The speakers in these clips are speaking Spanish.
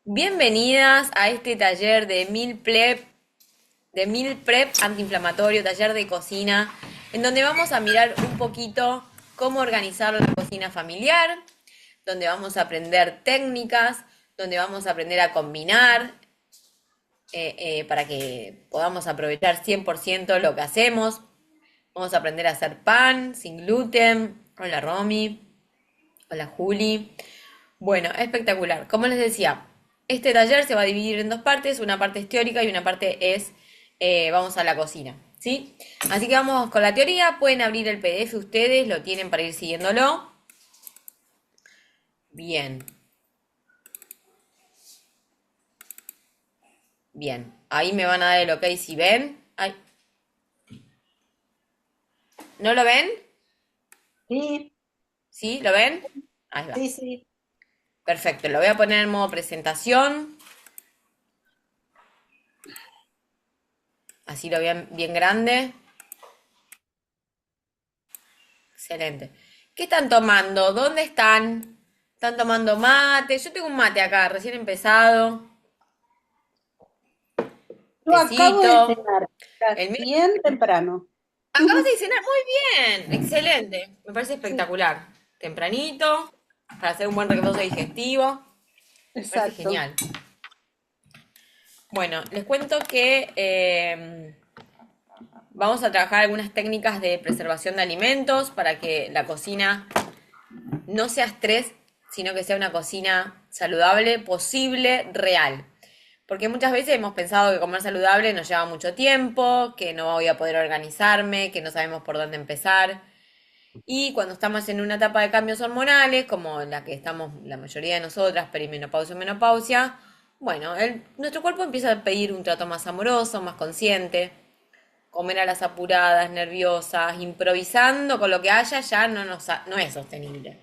Bienvenidas a este taller de Meal Prep antiinflamatorio, taller de cocina, en donde vamos a mirar un poquito cómo organizar la cocina familiar, donde vamos a aprender técnicas, donde vamos a aprender a combinar para que podamos aprovechar 100% lo que hacemos. Vamos a aprender a hacer pan sin gluten. Hola Romy, hola Juli. Bueno, espectacular. Como les decía, este taller se va a dividir en dos partes. Una parte es teórica y una parte es, vamos a la cocina, ¿sí? Así que vamos con la teoría. Pueden abrir el PDF ustedes, lo tienen para ir siguiéndolo. Bien, bien. Ahí me van a dar el ok si ven. Ay, ¿no lo ven? Sí, ¿Sí? ¿Lo ven? Ahí va. sí, sí. Perfecto, lo voy a poner en modo presentación. Así lo ven bien grande. Excelente. ¿Qué están tomando? ¿Dónde están? ¿Están tomando mate? Yo tengo un mate acá, recién empezado. Yo acabo Tecito. de cenar, El mío. bien temprano. Acabas de cenar muy bien. Excelente. Me parece Sí, espectacular. Tempranito, para hacer un buen reposo digestivo. Me parece exacto. genial. Bueno, les cuento que vamos a trabajar algunas técnicas de preservación de alimentos para que la cocina no sea estrés, sino que sea una cocina saludable, posible, real. Porque muchas veces hemos pensado que comer saludable nos lleva mucho tiempo, que no voy a poder organizarme, que no sabemos por dónde empezar. Y cuando estamos en una etapa de cambios hormonales, como en la que estamos la mayoría de nosotras, perimenopausia y menopausia, bueno, nuestro cuerpo empieza a pedir un trato más amoroso, más consciente. Comer a las apuradas, nerviosas, improvisando con lo que haya, ya no es sostenible.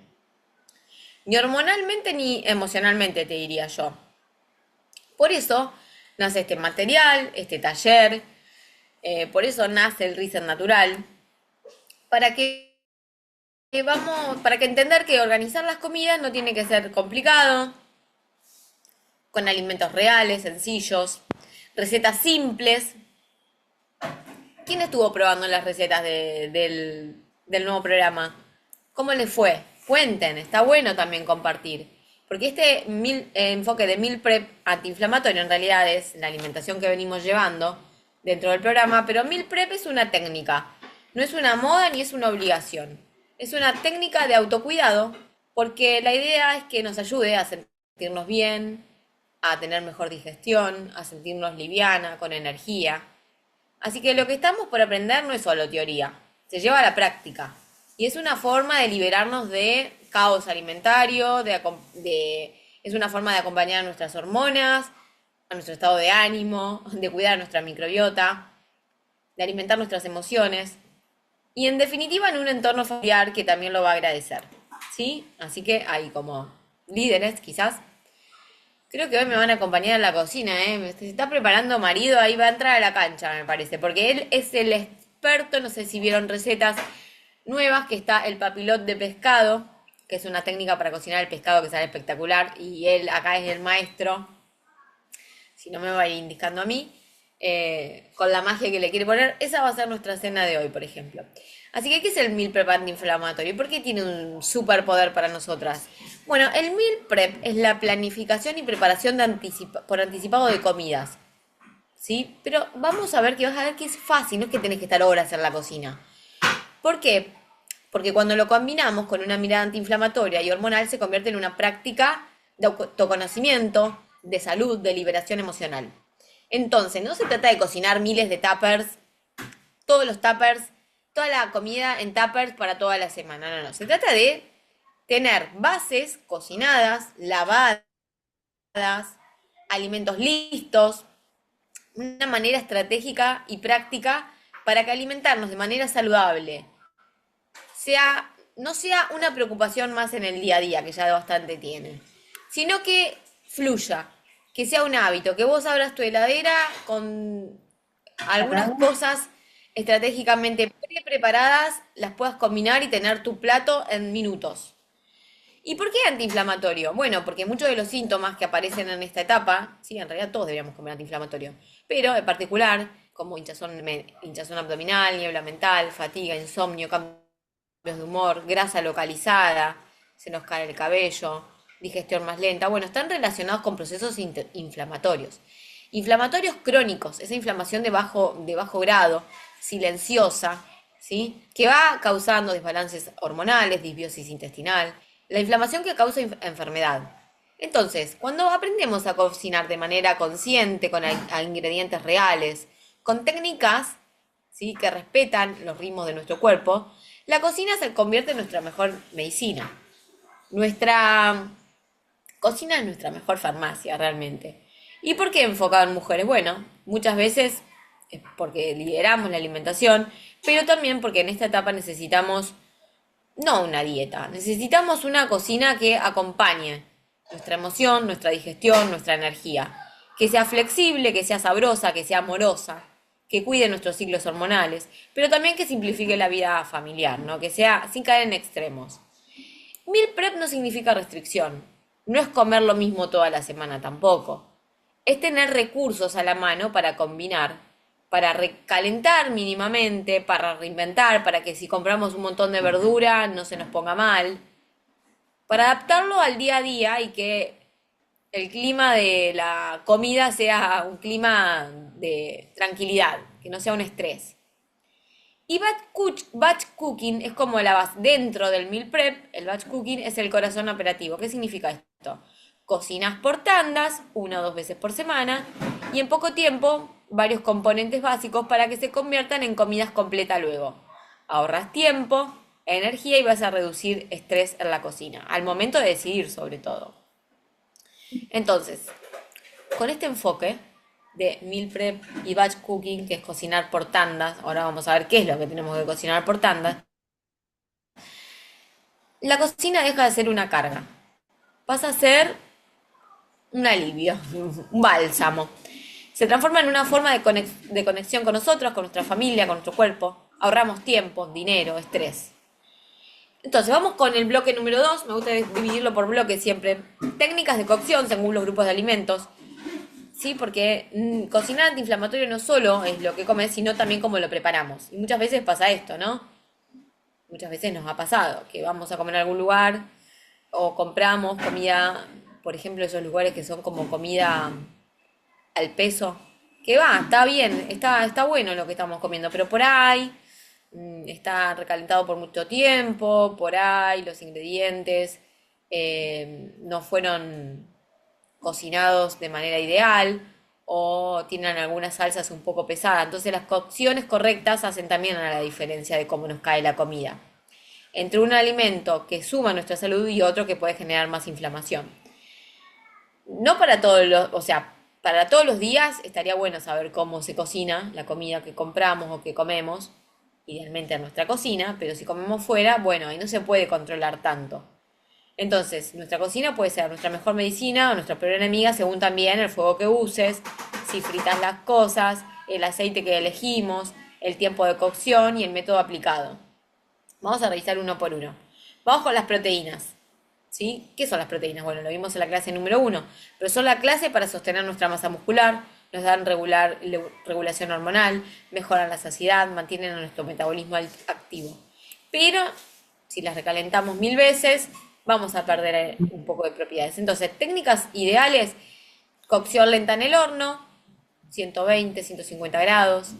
Ni hormonalmente ni emocionalmente, te diría yo. Por eso nace este material, este taller, por eso nace el Reset Natural, para para que entender que organizar las comidas no tiene que ser complicado, con alimentos reales, sencillos, recetas simples. ¿Quién estuvo probando las recetas del nuevo programa? ¿Cómo les fue? Cuenten, está bueno también compartir. Porque este enfoque de meal prep antiinflamatorio en realidad es la alimentación que venimos llevando dentro del programa, pero meal prep es una técnica, no es una moda ni es una obligación. Es una técnica de autocuidado porque la idea es que nos ayude a sentirnos bien, a tener mejor digestión, a sentirnos liviana, con energía. Así que lo que estamos por aprender no es solo teoría, se lleva a la práctica. Y es una forma de liberarnos de caos alimentario, es una forma de acompañar a nuestras hormonas, a nuestro estado de ánimo, de cuidar a nuestra microbiota, de alimentar nuestras emociones. Y en definitiva en un entorno familiar que también lo va a agradecer. ¿Sí? Así que hay como líderes quizás. Creo que hoy me van a acompañar a la cocina, ¿eh? Se está preparando marido, ahí va a entrar a la cancha, me parece, porque él es el experto, no sé si vieron recetas nuevas, que está el papilot de pescado, que es una técnica para cocinar el pescado que sale espectacular, y él acá es el maestro, si no me va a ir indicando a mí, con la magia que le quiere poner. Esa va a ser nuestra cena de hoy, por ejemplo. Así que, ¿qué es el meal prep antiinflamatorio? ¿Por qué tiene un superpoder para nosotras? Bueno, el meal prep es la planificación y preparación por anticipado de comidas. ¿Sí? Pero vamos a ver que vas a ver que es fácil, no es que tenés que estar horas en la cocina. ¿Por qué? Porque cuando lo combinamos con una mirada antiinflamatoria y hormonal se convierte en una práctica de autoconocimiento, de salud, de liberación emocional. Entonces, no se trata de cocinar miles de tuppers, todos los tuppers, toda la comida en tuppers para toda la semana. No, no. Se trata de tener bases cocinadas, lavadas, alimentos listos, una manera estratégica y práctica para que alimentarnos de manera saludable no sea una preocupación más en el día a día, que ya bastante tiene, sino que fluya, que sea un hábito, que vos abras tu heladera con algunas cosas estratégicamente preparadas, las puedas combinar y tener tu plato en minutos. ¿Y por qué antiinflamatorio? Bueno, porque muchos de los síntomas que aparecen en esta etapa, sí, en realidad todos deberíamos comer antiinflamatorio, pero en particular, como hinchazón abdominal, niebla mental, fatiga, insomnio, cambios de humor, grasa localizada, se nos cae el cabello, digestión más lenta, bueno, están relacionados con procesos inflamatorios. Inflamatorios crónicos, esa inflamación de bajo grado, silenciosa, ¿sí? Que va causando desbalances hormonales, disbiosis intestinal, la inflamación que causa enfermedad. Entonces, cuando aprendemos a cocinar de manera consciente, con ingredientes reales, con técnicas, ¿sí?, que respetan los ritmos de nuestro cuerpo, la cocina se convierte en nuestra mejor medicina. Nuestra cocina es nuestra mejor farmacia, realmente. ¿Y por qué enfocado en mujeres? Bueno, muchas veces es porque lideramos la alimentación, pero también porque en esta etapa necesitamos no una dieta, necesitamos una cocina que acompañe nuestra emoción, nuestra digestión, nuestra energía. Que sea flexible, que sea sabrosa, que sea amorosa, que cuide nuestros ciclos hormonales, pero también que simplifique la vida familiar, ¿no? Que sea sin caer en extremos. Meal prep no significa restricción, no es comer lo mismo toda la semana tampoco. Es tener recursos a la mano para combinar, para recalentar mínimamente, para reinventar, para que si compramos un montón de verdura no se nos ponga mal, para adaptarlo al día a día y que el clima de la comida sea un clima de tranquilidad, que no sea un estrés. Y batch cooking es como la base. Dentro del meal prep, el batch cooking es el corazón operativo. ¿Qué significa esto? Cocinas por tandas, 1 o 2 veces por semana, y en poco tiempo varios componentes básicos para que se conviertan en comidas completas luego. Ahorras tiempo, energía y vas a reducir estrés en la cocina, al momento de decidir sobre todo. Entonces, con este enfoque de meal prep y batch cooking, que es cocinar por tandas, ahora vamos a ver qué es lo que tenemos que cocinar por tandas, la cocina deja de ser una carga, pasa a ser un alivio, un bálsamo. Se transforma en una forma de conexión con nosotros, con nuestra familia, con nuestro cuerpo. Ahorramos tiempo, dinero, estrés. Entonces, vamos con el bloque número 2. Me gusta dividirlo por bloques siempre. Técnicas de cocción según los grupos de alimentos. Sí, porque cocinar antiinflamatorio no solo es lo que comes, sino también cómo lo preparamos. Y muchas veces pasa esto, ¿no? Muchas veces nos ha pasado que vamos a comer en algún lugar o compramos comida, por ejemplo, esos lugares que son como comida al peso, que va, está bien, está bueno lo que estamos comiendo, pero por ahí está recalentado por mucho tiempo, por ahí los ingredientes no fueron cocinados de manera ideal o tienen algunas salsas un poco pesadas. Entonces las cocciones correctas hacen también a la diferencia de cómo nos cae la comida. Entre un alimento que suma a nuestra salud y otro que puede generar más inflamación. No para todos los, o sea, para todos los días estaría bueno saber cómo se cocina la comida que compramos o que comemos, idealmente en nuestra cocina, pero si comemos fuera, bueno, ahí no se puede controlar tanto. Entonces, nuestra cocina puede ser nuestra mejor medicina o nuestra peor enemiga según también el fuego que uses, si fritas las cosas, el aceite que elegimos, el tiempo de cocción y el método aplicado. Vamos a revisar uno por uno. Vamos con las proteínas. ¿Sí? ¿Qué son las proteínas? Bueno, lo vimos en la clase número 1, pero son la clase para sostener nuestra masa muscular, nos dan regulación hormonal, mejoran la saciedad, mantienen nuestro metabolismo activo. Pero si las recalentamos 1000 veces, vamos a perder un poco de propiedades. Entonces, técnicas ideales: cocción lenta en el horno, 120, 150 grados,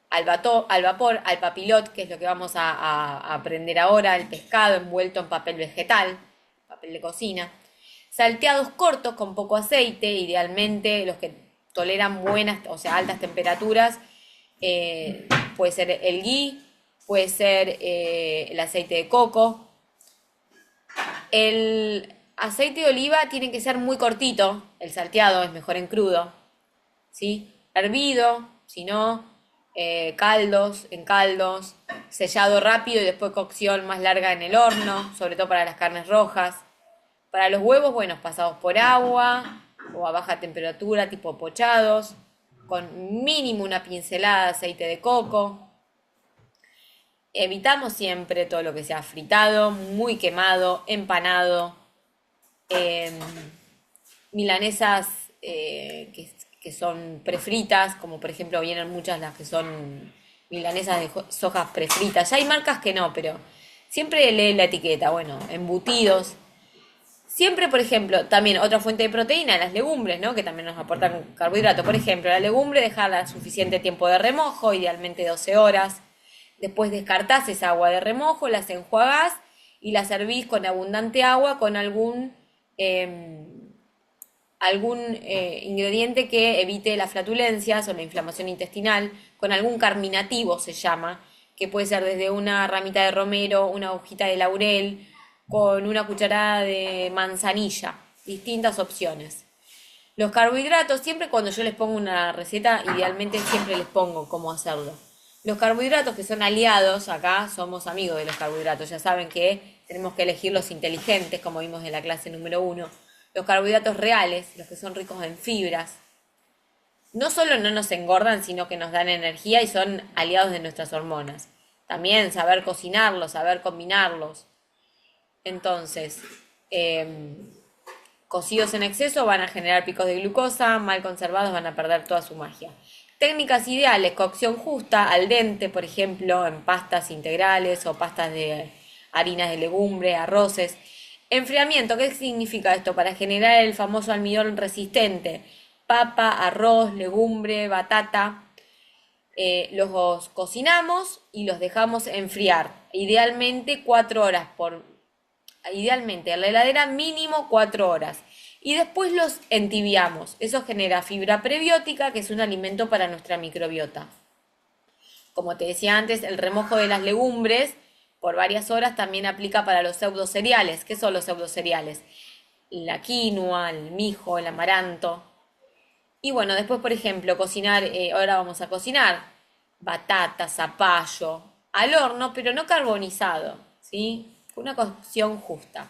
al vapor, al papilot, que es lo que vamos a aprender ahora, el pescado envuelto en papel vegetal, papel de cocina. Salteados cortos con poco aceite, idealmente los que toleran buenas, o sea, altas temperaturas, puede ser el ghee, puede ser el aceite de coco. El aceite de oliva tiene que ser muy cortito, el salteado es mejor en crudo, ¿sí? Hervido, si no, en caldos, sellado rápido y después cocción más larga en el horno, sobre todo para las carnes rojas. Para los huevos, bueno, pasados por agua o a baja temperatura, tipo pochados, con mínimo una pincelada de aceite de coco. Evitamos siempre todo lo que sea fritado, muy quemado, empanado, eh, milanesas que son prefritas, como por ejemplo vienen muchas las que son milanesas de sojas prefritas. Ya hay marcas que no, pero siempre lee la etiqueta. Bueno, embutidos. Siempre, por ejemplo, también otra fuente de proteína, las legumbres, ¿no? Que también nos aportan carbohidratos. Por ejemplo, la legumbre dejarla suficiente tiempo de remojo, idealmente 12 horas. Después descartás esa agua de remojo, las enjuagás y las servís con abundante agua con eh, algún ingrediente que evite las flatulencias o la inflamación intestinal, con algún carminativo se llama, que puede ser desde una ramita de romero, una hojita de laurel, con una cucharada de manzanilla, distintas opciones. Los carbohidratos, siempre cuando yo les pongo una receta, idealmente siempre les pongo cómo hacerlo. Los carbohidratos que son aliados, acá somos amigos de los carbohidratos, ya saben que tenemos que elegir los inteligentes, como vimos en la clase número 1. Los carbohidratos reales, los que son ricos en fibras, no solo no nos engordan, sino que nos dan energía y son aliados de nuestras hormonas. También saber cocinarlos, saber combinarlos. Entonces, cocidos en exceso van a generar picos de glucosa, mal conservados van a perder toda su magia. Técnicas ideales, cocción justa, al dente, por ejemplo, en pastas integrales o pastas de harinas de legumbre, arroces. Enfriamiento, ¿qué significa esto? Para generar el famoso almidón resistente. Papa, arroz, legumbre, batata. Los cocinamos y los dejamos enfriar. Idealmente 4 horas idealmente en la heladera mínimo 4 horas. Y después los entibiamos. Eso genera fibra prebiótica, que es un alimento para nuestra microbiota. Como te decía antes, el remojo de las legumbres por varias horas también aplica para los pseudocereales. ¿Qué son los pseudocereales? La quinoa, el mijo, el amaranto. Y bueno, después, por ejemplo, cocinar, ahora vamos a cocinar batata, zapallo, al horno, pero no carbonizado, ¿sí? Una cocción justa.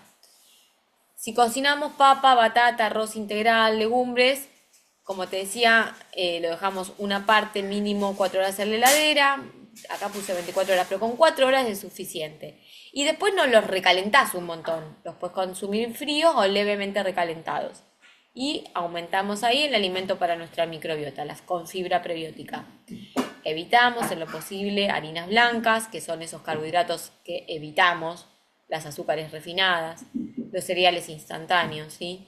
Si cocinamos papa, batata, arroz integral, legumbres, como te decía, lo dejamos una parte mínimo 4 horas en la heladera. Acá puse 24 horas, pero con 4 horas es suficiente. Y después no los recalentás un montón. Los puedes consumir fríos o levemente recalentados. Y aumentamos ahí el alimento para nuestra microbiota, las con fibra prebiótica. Evitamos en lo posible harinas blancas, que son esos carbohidratos que evitamos, las azúcares refinadas, los cereales instantáneos, ¿sí?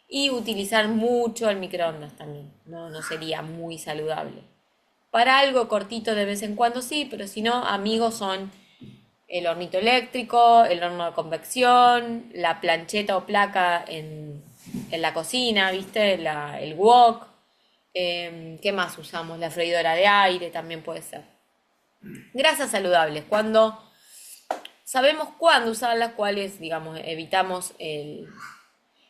Y utilizar mucho el microondas también, no sería muy saludable. Para algo cortito de vez en cuando sí, pero si no, amigos son el hornito eléctrico, el horno de convección, la plancheta o placa en la cocina, ¿viste? El wok. ¿Qué más usamos? La freidora de aire también puede ser. Grasas saludables, cuando sabemos cuándo usar las cuales, digamos, evitamos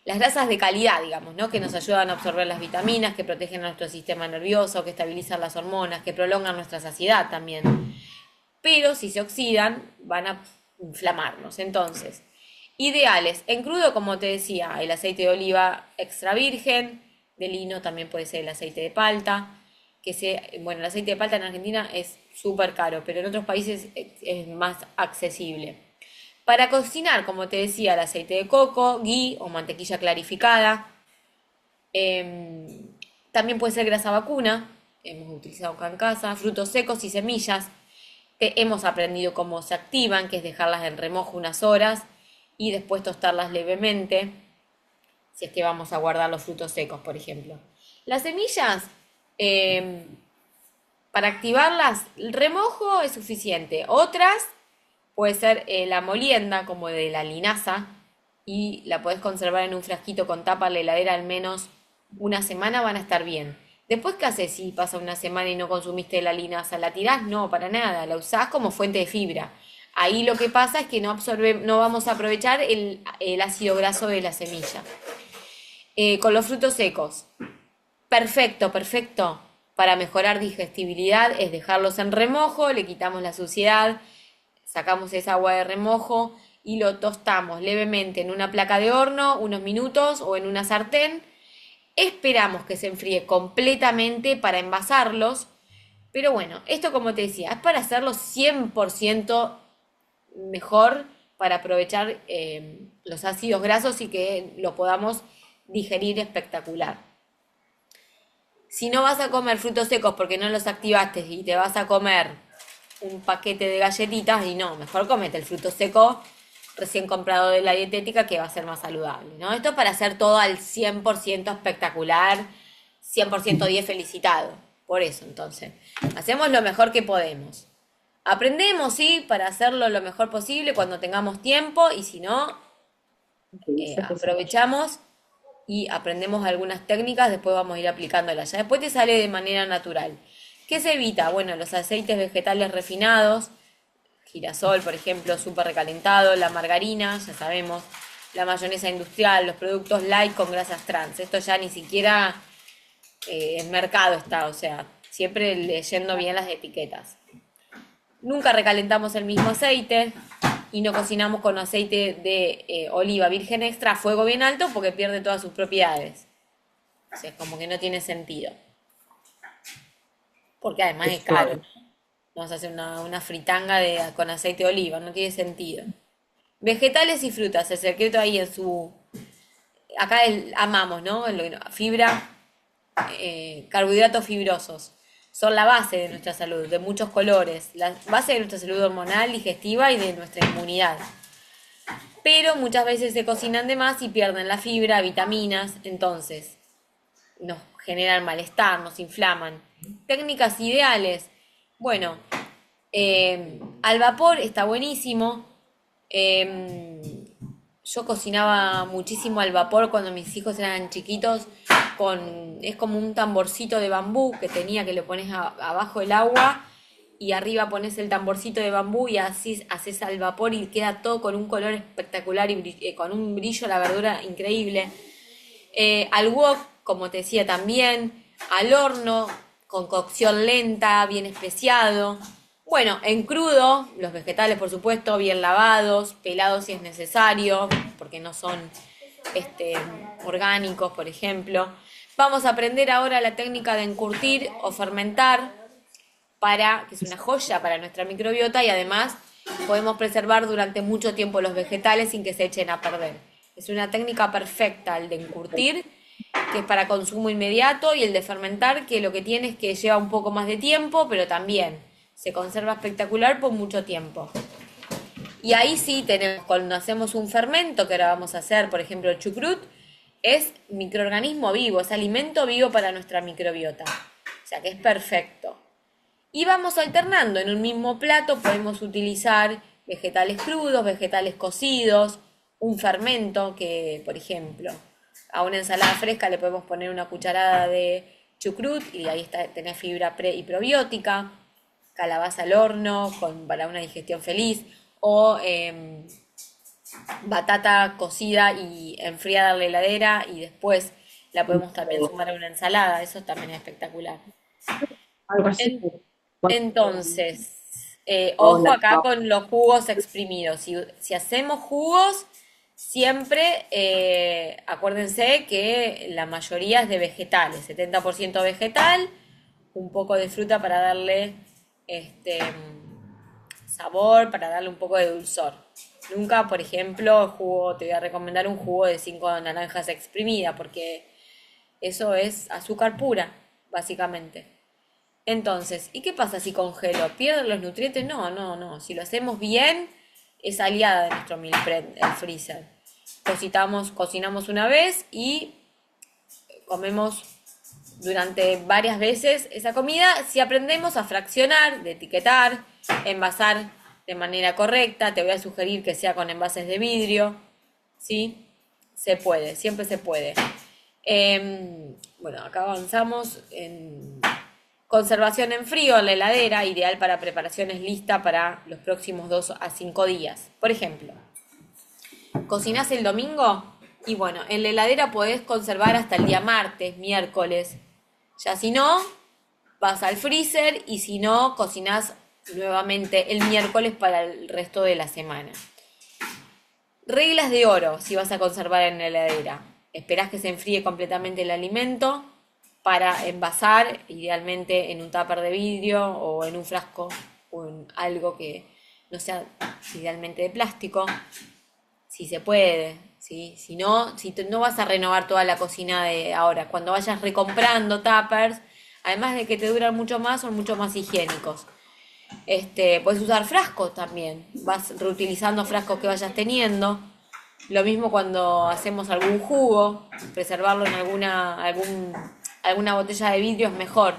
las grasas de calidad, digamos, ¿no? Que nos ayudan a absorber las vitaminas, que protegen a nuestro sistema nervioso, que estabilizan las hormonas, que prolongan nuestra saciedad también. Pero si se oxidan, van a inflamarnos. Entonces, ideales. En crudo, como te decía, el aceite de oliva extra virgen, de lino también puede ser el aceite de palta, bueno, el aceite de palta en Argentina es súper caro, pero en otros países es más accesible. Para cocinar, como te decía, el aceite de coco, ghee o mantequilla clarificada. También puede ser grasa vacuna, hemos utilizado acá en casa, frutos secos y semillas. Hemos aprendido cómo se activan, que es dejarlas en remojo unas horas y después tostarlas levemente, si es que vamos a guardar los frutos secos, por ejemplo. Las semillas, para activarlas, el remojo es suficiente. Otras puede ser la molienda, como de la linaza, y la podés conservar en un frasquito con tapa en la heladera al menos una semana, van a estar bien. Después, ¿qué haces si pasa una semana y no consumiste la linaza? ¿La tirás? No, para nada, la usás como fuente de fibra. Ahí lo que pasa es que no vamos a aprovechar el ácido graso de la semilla. Con los frutos secos, perfecto, perfecto. Para mejorar digestibilidad es dejarlos en remojo, le quitamos la suciedad, sacamos esa agua de remojo y lo tostamos levemente en una placa de horno unos minutos o en una sartén. Esperamos que se enfríe completamente para envasarlos. Pero bueno, esto como te decía, es para hacerlo 100% mejor, para aprovechar los ácidos grasos y que lo podamos digerir espectacular. Si no vas a comer frutos secos porque no los activaste y te vas a comer un paquete de galletitas, y no, mejor comete el fruto seco recién comprado de la dietética, que va a ser más saludable, ¿no? Esto es para hacer todo al 100% espectacular, 100% 10 felicitado. Por eso, entonces, hacemos lo mejor que podemos. Aprendemos, sí, para hacerlo lo mejor posible cuando tengamos tiempo, y si no, aprovechamos y aprendemos algunas técnicas, después vamos a ir aplicándolas. Ya después te sale de manera natural. ¿Qué se evita? Bueno, los aceites vegetales refinados, girasol, por ejemplo, súper recalentado, la margarina, ya sabemos, la mayonesa industrial, los productos light con grasas trans. Esto ya ni siquiera en mercado está, o sea, siempre leyendo bien las etiquetas. Nunca recalentamos el mismo aceite y no cocinamos con aceite de oliva virgen extra a fuego bien alto porque pierde todas sus propiedades. O sea, es como que no tiene sentido. Porque además es caro. Vamos a hacer una fritanga con aceite de oliva, no tiene sentido. Vegetales y frutas, el secreto ahí en su... Acá amamos, ¿no? Fibra, carbohidratos fibrosos. Son la base de nuestra salud, de muchos colores. La base de nuestra salud hormonal, digestiva y de nuestra inmunidad. Pero muchas veces se cocinan de más y pierden la fibra, vitaminas, entonces nos generan malestar, nos inflaman. Técnicas ideales. Bueno, al vapor está buenísimo. Yo cocinaba muchísimo al vapor cuando mis hijos eran chiquitos. Es como un tamborcito de bambú que tenía, que le pones abajo el agua y arriba pones el tamborcito de bambú y así haces al vapor y queda todo con un color espectacular y con un brillo la verdura increíble. Al wok, como te decía también, al horno, con cocción lenta, bien especiado. Bueno, en crudo, los vegetales por supuesto, bien lavados, pelados si es necesario, porque no son orgánicos, por ejemplo. Vamos a aprender ahora la técnica de encurtir o fermentar, que es una joya para nuestra microbiota, y además podemos preservar durante mucho tiempo los vegetales sin que se echen a perder. Es una técnica perfecta el de encurtir, que es para consumo inmediato, y el de fermentar, que lo que tiene es que lleva un poco más de tiempo, pero también se conserva espectacular por mucho tiempo. Y ahí sí tenemos, cuando hacemos un fermento, que ahora vamos a hacer, por ejemplo, el chucrut, es microorganismo vivo, es alimento vivo para nuestra microbiota. O sea que es perfecto. Y vamos alternando, en un mismo plato podemos utilizar vegetales crudos, vegetales cocidos, un fermento que, por ejemplo, a una ensalada fresca le podemos poner una cucharada de chucrut y ahí tenés fibra pre y probiótica, calabaza al horno para una digestión feliz, o batata cocida y enfriada en la heladera y después la podemos también sumar a una ensalada, eso también es espectacular. Algo así. Entonces, ojo acá con los jugos exprimidos. Si hacemos jugos, siempre acuérdense que la mayoría es de vegetales, 70% vegetal, un poco de fruta para darle sabor, para darle un poco de dulzor. Nunca, por ejemplo, te voy a recomendar un jugo de 5 naranjas exprimidas, porque eso es azúcar pura, básicamente. Entonces, ¿y qué pasa si congelo? ¿Pierden los nutrientes? No. Si lo hacemos bien, es aliada de nuestro meal prep, el freezer. Cocinamos una vez y comemos durante varias veces esa comida. Si aprendemos a fraccionar, de etiquetar, envasar de manera correcta, te voy a sugerir que sea con envases de vidrio, ¿sí? Se puede, siempre se puede. Bueno, acá avanzamos en conservación en frío en la heladera, ideal para preparaciones listas para los próximos 2 a 5 días. Por ejemplo, cocinás el domingo y bueno, en la heladera podés conservar hasta el día martes, miércoles. Ya si no, vas al freezer y si no, cocinás nuevamente el miércoles para el resto de la semana. Reglas de oro si vas a conservar en la heladera. Esperás que se enfríe completamente el alimento para envasar, idealmente en un tupper de vidrio o en un frasco o en algo que no sea idealmente de plástico, si se puede, ¿sí? Si no, no vas a renovar toda la cocina de ahora. Cuando vayas recomprando tuppers, además de que te duran mucho más, son mucho más higiénicos. Puedes usar frascos también, vas reutilizando frascos que vayas teniendo. Lo mismo cuando hacemos algún jugo, preservarlo en alguna botella de vidrio es mejor.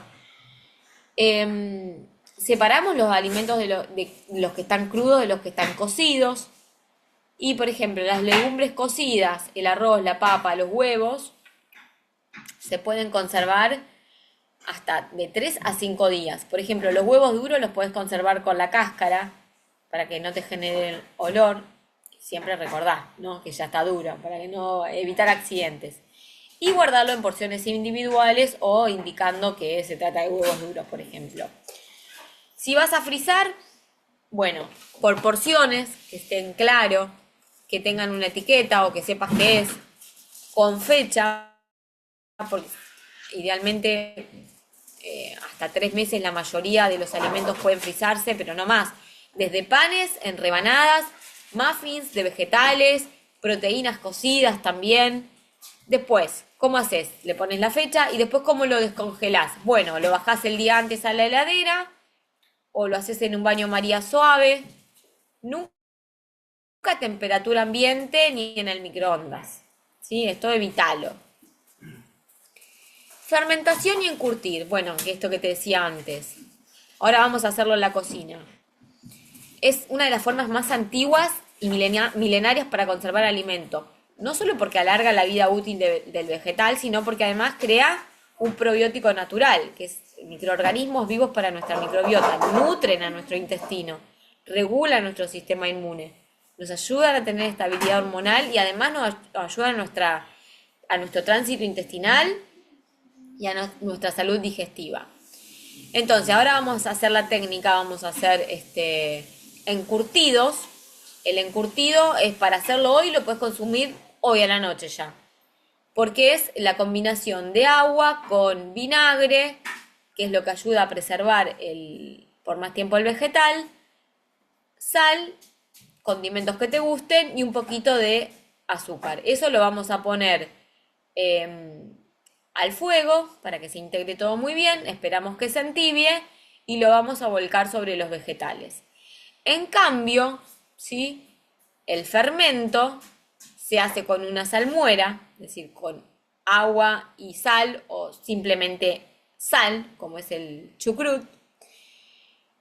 Separamos los alimentos de los que están crudos de los que están cocidos. Y por ejemplo, las legumbres cocidas, el arroz, la papa, los huevos, se pueden conservar hasta de 3 a 5 días. Por ejemplo, los huevos duros los puedes conservar con la cáscara para que no te genere olor. Siempre recordá, ¿no? Que ya está duro, para que no evitar accidentes. Y guardarlo en porciones individuales o indicando que se trata de huevos duros, por ejemplo. Si vas a frizar, bueno, por porciones, que estén claro, que tengan una etiqueta o que sepas qué es, con fecha, porque idealmente hasta 3 meses la mayoría de los alimentos pueden frizarse, pero no más. Desde panes en rebanadas, muffins de vegetales, proteínas cocidas también. Después, ¿cómo haces? Le pones la fecha y después ¿cómo lo descongelás? Bueno, lo bajás el día antes a la heladera o lo haces en un baño María suave. Nunca a temperatura ambiente ni en el microondas. ¿Sí? Esto evítalo. Fermentación y encurtir. Bueno, esto que te decía antes. Ahora vamos a hacerlo en la cocina. Es una de las formas más antiguas y milenarias para conservar alimento. No solo porque alarga la vida útil del vegetal, sino porque además crea un probiótico natural, que es microorganismos vivos para nuestra microbiota. Nutren a nuestro intestino, regulan nuestro sistema inmune, nos ayudan a tener estabilidad hormonal y además nos ayudan a nuestro tránsito intestinal y a nuestra salud digestiva. Entonces, ahora vamos a hacer la técnica, vamos a hacer encurtidos. El encurtido es para hacerlo hoy, lo puedes consumir hoy a la noche ya. Porque es la combinación de agua con vinagre, que es lo que ayuda a preservar por más tiempo el vegetal, sal, condimentos que te gusten y un poquito de azúcar. Eso lo vamos a poner al fuego para que se integre todo muy bien, esperamos que se entibie y lo vamos a volcar sobre los vegetales. En cambio, ¿sí? El fermento se hace con una salmuera, es decir, con agua y sal o simplemente sal, como es el chucrut.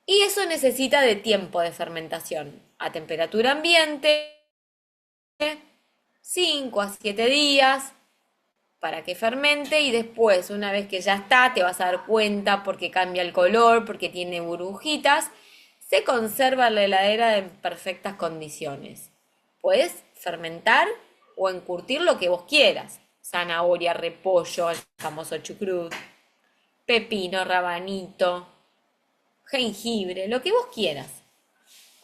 Y eso necesita de tiempo de fermentación a temperatura ambiente, 5 a 7 días para que fermente y después, una vez que ya está, te vas a dar cuenta porque cambia el color, porque tiene burbujitas, se conserva en la heladera en perfectas condiciones. Puedes fermentar o encurtir lo que vos quieras. Zanahoria, repollo, el famoso chucrut, pepino, rabanito, jengibre, lo que vos quieras.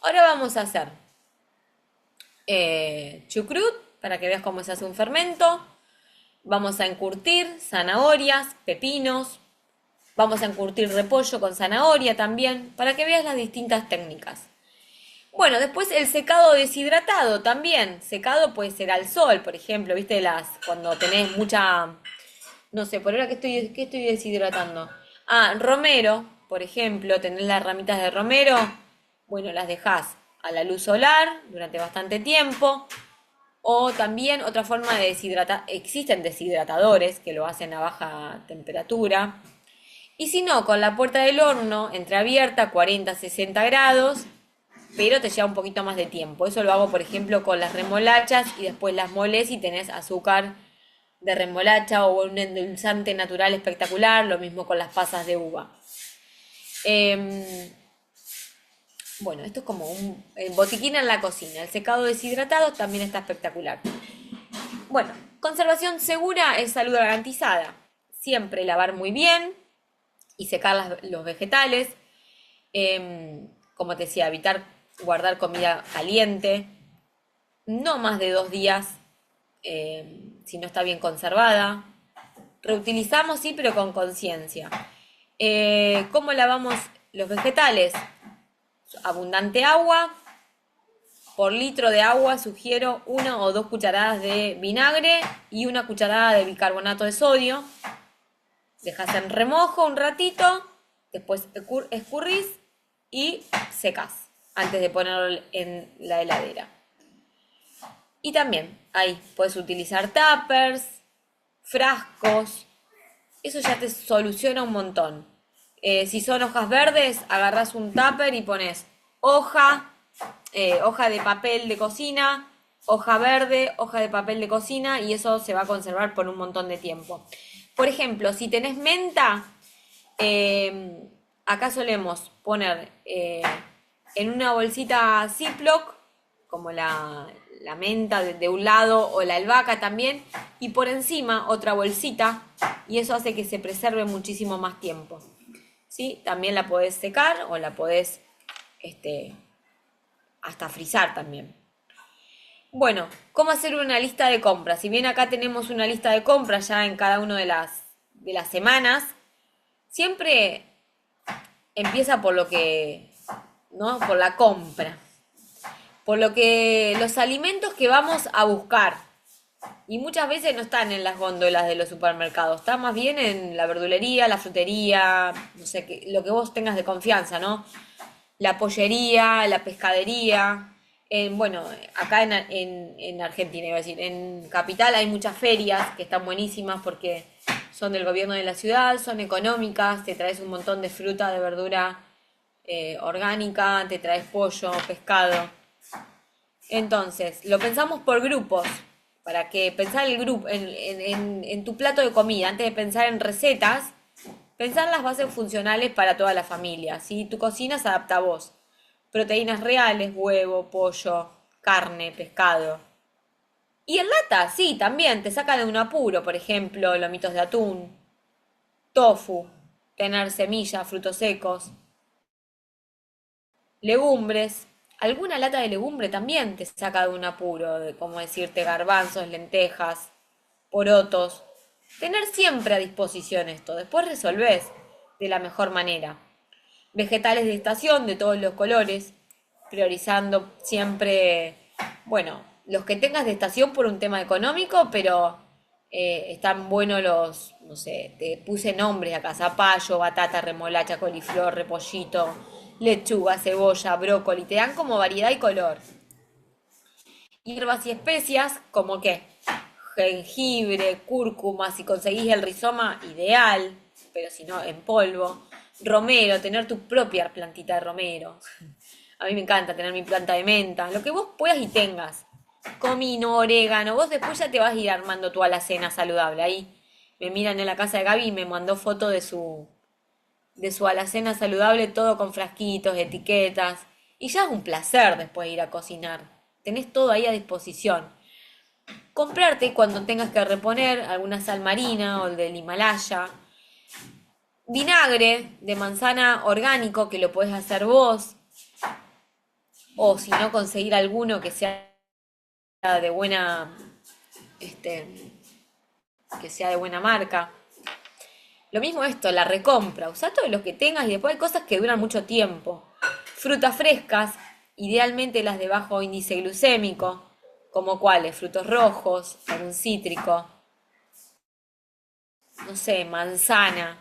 Ahora vamos a hacer chucrut para que veas cómo se hace un fermento. Vamos a encurtir zanahorias, pepinos. Vamos a encurtir repollo con zanahoria también, para que veas las distintas técnicas. Bueno, después el secado deshidratado también. Secado puede ser al sol, por ejemplo, ¿viste? Cuando tenés mucha... No sé, por ahora ¿qué estoy deshidratando? Romero, por ejemplo, tenés las ramitas de romero. Bueno, las dejás a la luz solar durante bastante tiempo. O también otra forma de deshidratar, existen deshidratadores que lo hacen a baja temperatura. Y si no, con la puerta del horno entreabierta, 40 a 60 grados, pero te lleva un poquito más de tiempo. Eso lo hago, por ejemplo, con las remolachas y después las molés y tenés azúcar de remolacha o un endulzante natural espectacular, lo mismo con las pasas de uva. Bueno, esto es como un botiquín en la cocina. El secado deshidratado también está espectacular. Bueno, conservación segura es salud garantizada. Siempre lavar muy bien y secar los vegetales. Como te decía, evitar guardar comida caliente. No más de 2 días si no está bien conservada. Reutilizamos, sí, pero con conciencia. ¿Cómo lavamos los vegetales? abundante agua. Por litro de agua sugiero 1 o 2 cucharadas de vinagre y 1 cucharada de bicarbonato de sodio. Dejas en remojo un ratito, después escurrís y secás antes de ponerlo en la heladera. Y también ahí puedes utilizar tuppers, frascos. Eso ya te soluciona un montón. Si son hojas verdes, agarrás un tupper y pones hoja de papel de cocina, hoja verde, hoja de papel de cocina, y eso se va a conservar por un montón de tiempo. Por ejemplo, si tenés menta, acá solemos poner en una bolsita Ziploc, como la menta de un lado o la albahaca también, y por encima otra bolsita, y eso hace que se preserve muchísimo más tiempo. ¿Sí? También la podés secar o la podés hasta frizar también. Bueno, ¿cómo hacer una lista de compras? Si bien acá tenemos una lista de compras ya en cada una de las semanas, siempre empieza por lo que, ¿no? Por la compra. Por lo que los alimentos que vamos a buscar. Y muchas veces no están en las góndolas de los supermercados, está más bien en la verdulería, la frutería, no sé, lo que vos tengas de confianza, ¿no? La pollería, la pescadería. Bueno, acá en Argentina, iba a decir, en Capital hay muchas ferias que están buenísimas porque son del gobierno de la ciudad, son económicas, te traes un montón de fruta, de verdura orgánica, te traes pollo, pescado. Entonces, lo pensamos por grupos, para que pensar el grupo en tu plato de comida, antes de pensar en recetas, pensar las bases funcionales para toda la familia. ¿Sí? Tu cocina se adapta a vos. Proteínas reales, huevo, pollo, carne, pescado. Y en lata, sí, también te saca de un apuro, por ejemplo, lomitos de atún, tofu, tener semillas, frutos secos, legumbres. Alguna lata de legumbre también te saca de un apuro, de como decirte garbanzos, lentejas, porotos. Tener siempre a disposición esto, después resolvés de la mejor manera. Vegetales de estación de todos los colores, priorizando siempre, bueno, los que tengas de estación por un tema económico, pero están buenos los, no sé, te puse nombres acá: zapallo, batata, remolacha, coliflor, repollito, lechuga, cebolla, brócoli, te dan como variedad y color. Hierbas y especias, como que jengibre, cúrcuma, si conseguís el rizoma, ideal, pero si no, en polvo. Romero, tener tu propia plantita de romero. A mí me encanta tener mi planta de menta, lo que vos puedas y tengas. Comino, orégano, vos después ya te vas a ir armando tu alacena saludable. Ahí me miran en la casa de Gaby y me mandó foto de su alacena saludable, todo con frasquitos, etiquetas. Y ya es un placer después ir a cocinar. Tenés todo ahí a disposición. Comprarte cuando tengas que reponer alguna sal marina o el del Himalaya. Vinagre de manzana orgánico que lo podés hacer vos. O si no, conseguir alguno que sea de buena, que sea de buena marca. Lo mismo esto, la recompra. Usá todos los que tengas y después hay cosas que duran mucho tiempo. Frutas frescas, idealmente las de bajo índice glucémico, como cuáles, frutos rojos, algún cítrico, no sé, manzana.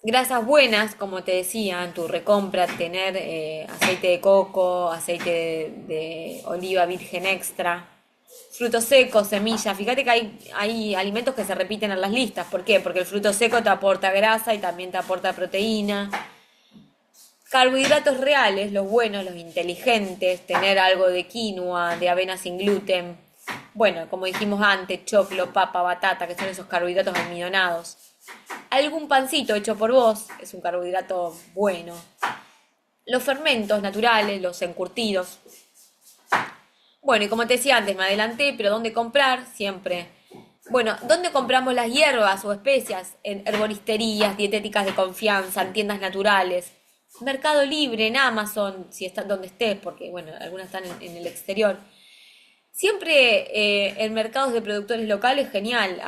Grasas buenas, como te decía, en tu recompra, tener aceite de coco, aceite de oliva virgen extra, frutos secos, semillas. Fíjate que hay alimentos que se repiten en las listas. ¿Por qué? Porque el fruto seco te aporta grasa y también te aporta proteína. Carbohidratos reales, los buenos, los inteligentes, tener algo de quinoa, de avena sin gluten. Bueno, como dijimos antes, choclo, papa, batata, que son esos carbohidratos almidonados. Algún pancito hecho por vos es un carbohidrato bueno. Los fermentos naturales, los encurtidos. Bueno, y como te decía antes, me adelanté, pero ¿dónde comprar? Siempre. Bueno, ¿dónde compramos las hierbas o especias? En herboristerías, dietéticas de confianza, en tiendas naturales. Mercado Libre, en Amazon, si estás donde estés, porque bueno, algunas están en el exterior. Siempre en mercados de productores locales, genial.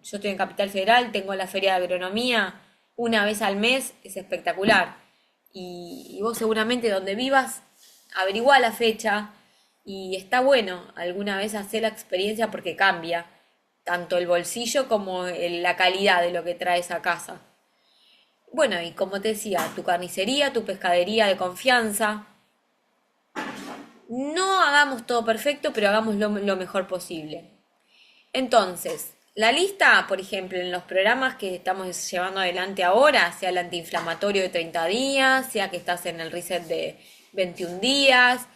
Yo estoy en Capital Federal, tengo la feria de agronomía una vez al mes, es espectacular. y vos seguramente donde vivas, averigua la fecha y está bueno alguna vez hacer la experiencia porque cambia tanto el bolsillo como la calidad de lo que traes a casa. Bueno, y como te decía, tu carnicería, tu pescadería de confianza. No hagamos todo perfecto, pero hagamos lo mejor posible. Entonces, la lista, por ejemplo, en los programas que estamos llevando adelante ahora, sea el antiinflamatorio de 30 días, sea que estás en el reset de 21 días,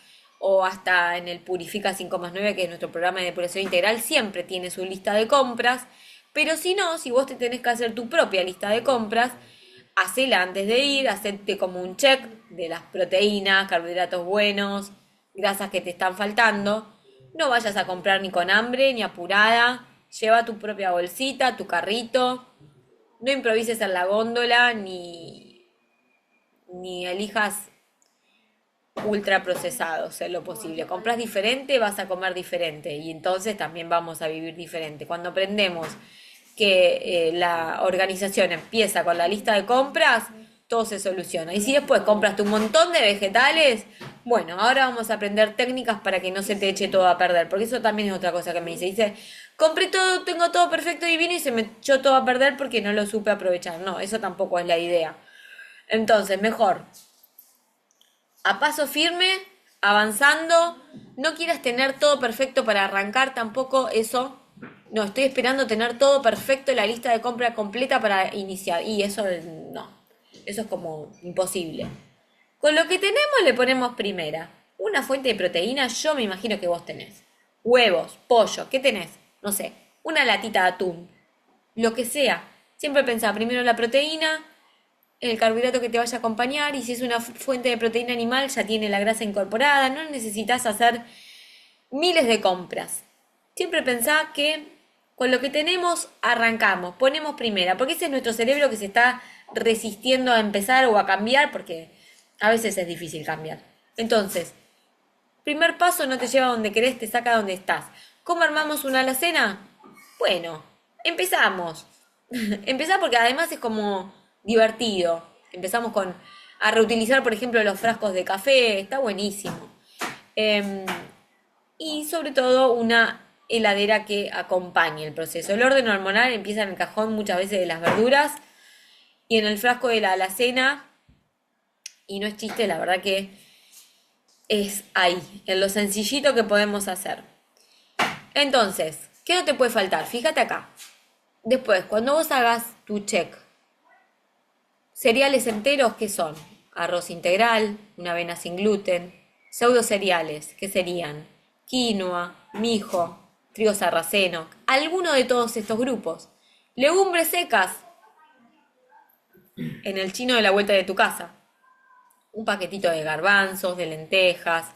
o hasta en el Purifica 5+9, que es nuestro programa de depuración integral, siempre tiene su lista de compras. Pero si no, si vos te tenés que hacer tu propia lista de compras, hacela antes de ir, hacerte como un check de las proteínas, carbohidratos buenos, grasas que te están faltando. No vayas a comprar ni con hambre ni apurada. Lleva tu propia bolsita, tu carrito. No improvises en la góndola ni elijas ultraprocesados en lo posible. Compras diferente, vas a comer diferente y entonces también vamos a vivir diferente. Cuando aprendemos que la organización empieza con la lista de compras, todo se soluciona. Y si después compraste un montón de vegetales, bueno, ahora vamos a aprender técnicas para que no se te eche todo a perder, porque eso también es otra cosa que me dice. Dice, compré todo, tengo todo perfecto y divino y se me echó todo a perder porque no lo supe aprovechar. No, eso tampoco es la idea. Entonces, mejor a paso firme, avanzando. No quieras tener todo perfecto para arrancar tampoco eso. No, estoy esperando tener todo perfecto, la lista de compra completa para iniciar. Y eso no, eso es como imposible. Con lo que tenemos le ponemos primera. Una fuente de proteína, yo me imagino que vos tenés. Huevos, pollo, ¿qué tenés? No sé, una latita de atún. Lo que sea. Siempre pensá primero la proteína, el carbohidrato que te vaya a acompañar y si es una fuente de proteína animal ya tiene la grasa incorporada, no necesitas hacer miles de compras. Siempre pensá que con lo que tenemos arrancamos, ponemos primera, porque ese es nuestro cerebro que se está resistiendo a empezar o a cambiar porque a veces es difícil cambiar. Entonces, primer paso no te lleva a donde querés, te saca a donde estás. ¿Cómo armamos una alacena? Bueno, empezamos. Empezá porque además es como divertido. Empezamos con a reutilizar, por ejemplo, los frascos de café, está buenísimo. Em, y sobre todo una heladera que acompañe el proceso. El orden hormonal empieza en el cajón muchas veces de las verduras y en el frasco de la alacena, y no es chiste, la verdad que es ahí, en lo sencillito que podemos hacer. Entonces, ¿qué no te puede faltar? Fíjate acá. Después, cuando vos hagas tu check, cereales enteros, ¿qué son? Arroz integral, una avena sin gluten, pseudo cereales, ¿qué serían? Quinoa, mijo, trigo sarraceno, alguno de todos estos grupos. Legumbres secas, en el chino de la vuelta de tu casa. Un paquetito de garbanzos, de lentejas.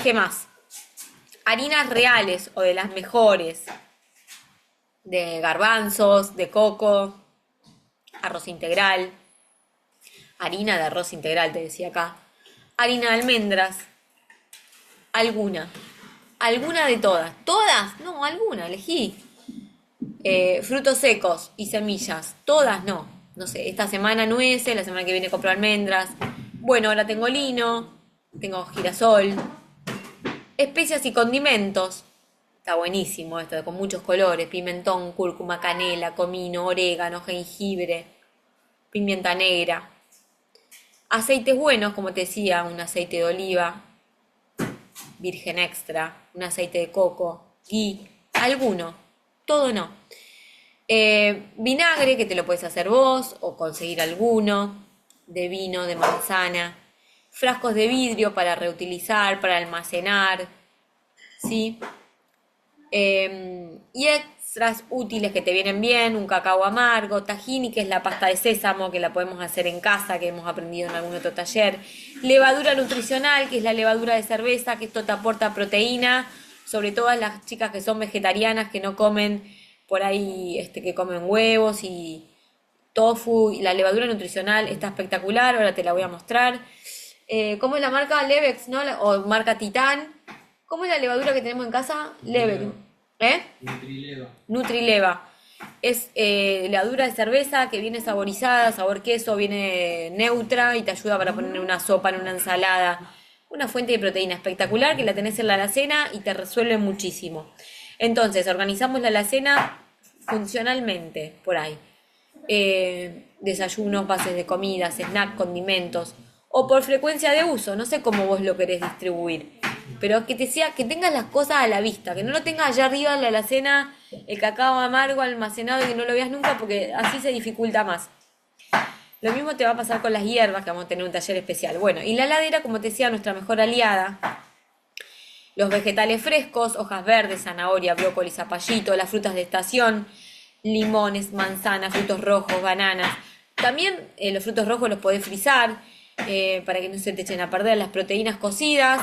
¿Qué más? Harinas reales o de las mejores. De garbanzos, de coco, arroz integral. Harina de arroz integral, te decía acá. Harina de almendras. Alguna. Alguna de todas. ¿Todas? No, alguna, elegí. Frutos secos y semillas. Todas no. No sé, esta semana nueces, la semana que viene compro almendras. Bueno, ahora tengo lino, tengo girasol. Especias y condimentos. Está buenísimo esto, con muchos colores. Pimentón, cúrcuma, canela, comino, orégano, jengibre, pimienta negra. Aceites buenos, como te decía, un aceite de oliva, virgen extra, un aceite de coco, ghee, alguno, todo no. Vinagre, que te lo puedes hacer vos o conseguir alguno, de vino, de manzana, frascos de vidrio para reutilizar, para almacenar, ¿sí? Y extras útiles que te vienen bien, un cacao amargo, tahini, que es la pasta de sésamo, que la podemos hacer en casa, que hemos aprendido en algún otro taller, levadura nutricional, que es la levadura de cerveza, que esto te aporta proteína, sobre todo a las chicas que son vegetarianas, que no comen por ahí, que comen huevos y tofu, y la levadura nutricional está espectacular, ahora te la voy a mostrar. ¿Cómo es la marca? Levex, ¿no? O marca Titán. ¿Cómo es la levadura que tenemos en casa? Levex. ¿Eh? Nutrileva. Nutrileva. Es levadura de cerveza que viene saborizada, sabor queso, viene neutra y te ayuda para poner en una sopa, en una ensalada. Una fuente de proteína espectacular que la tenés en la alacena y te resuelve muchísimo. Entonces, organizamos la alacena funcionalmente por ahí. Desayunos, bases de comidas, snacks, condimentos. O por frecuencia de uso, no sé cómo vos lo querés distribuir. Pero que te sea, que tengas las cosas a la vista, que no lo tengas allá arriba en la alacena, el cacao amargo almacenado y que no lo veas nunca porque así se dificulta más. Lo mismo te va a pasar con las hierbas, que vamos a tener un taller especial. Bueno, y la heladera, como te decía, nuestra mejor aliada. Los vegetales frescos, hojas verdes, zanahoria, brócoli, zapallito, las frutas de estación, limones, manzanas, frutos rojos, bananas. También los frutos rojos los podés frizar para que no se te echen a perder. Las proteínas cocidas,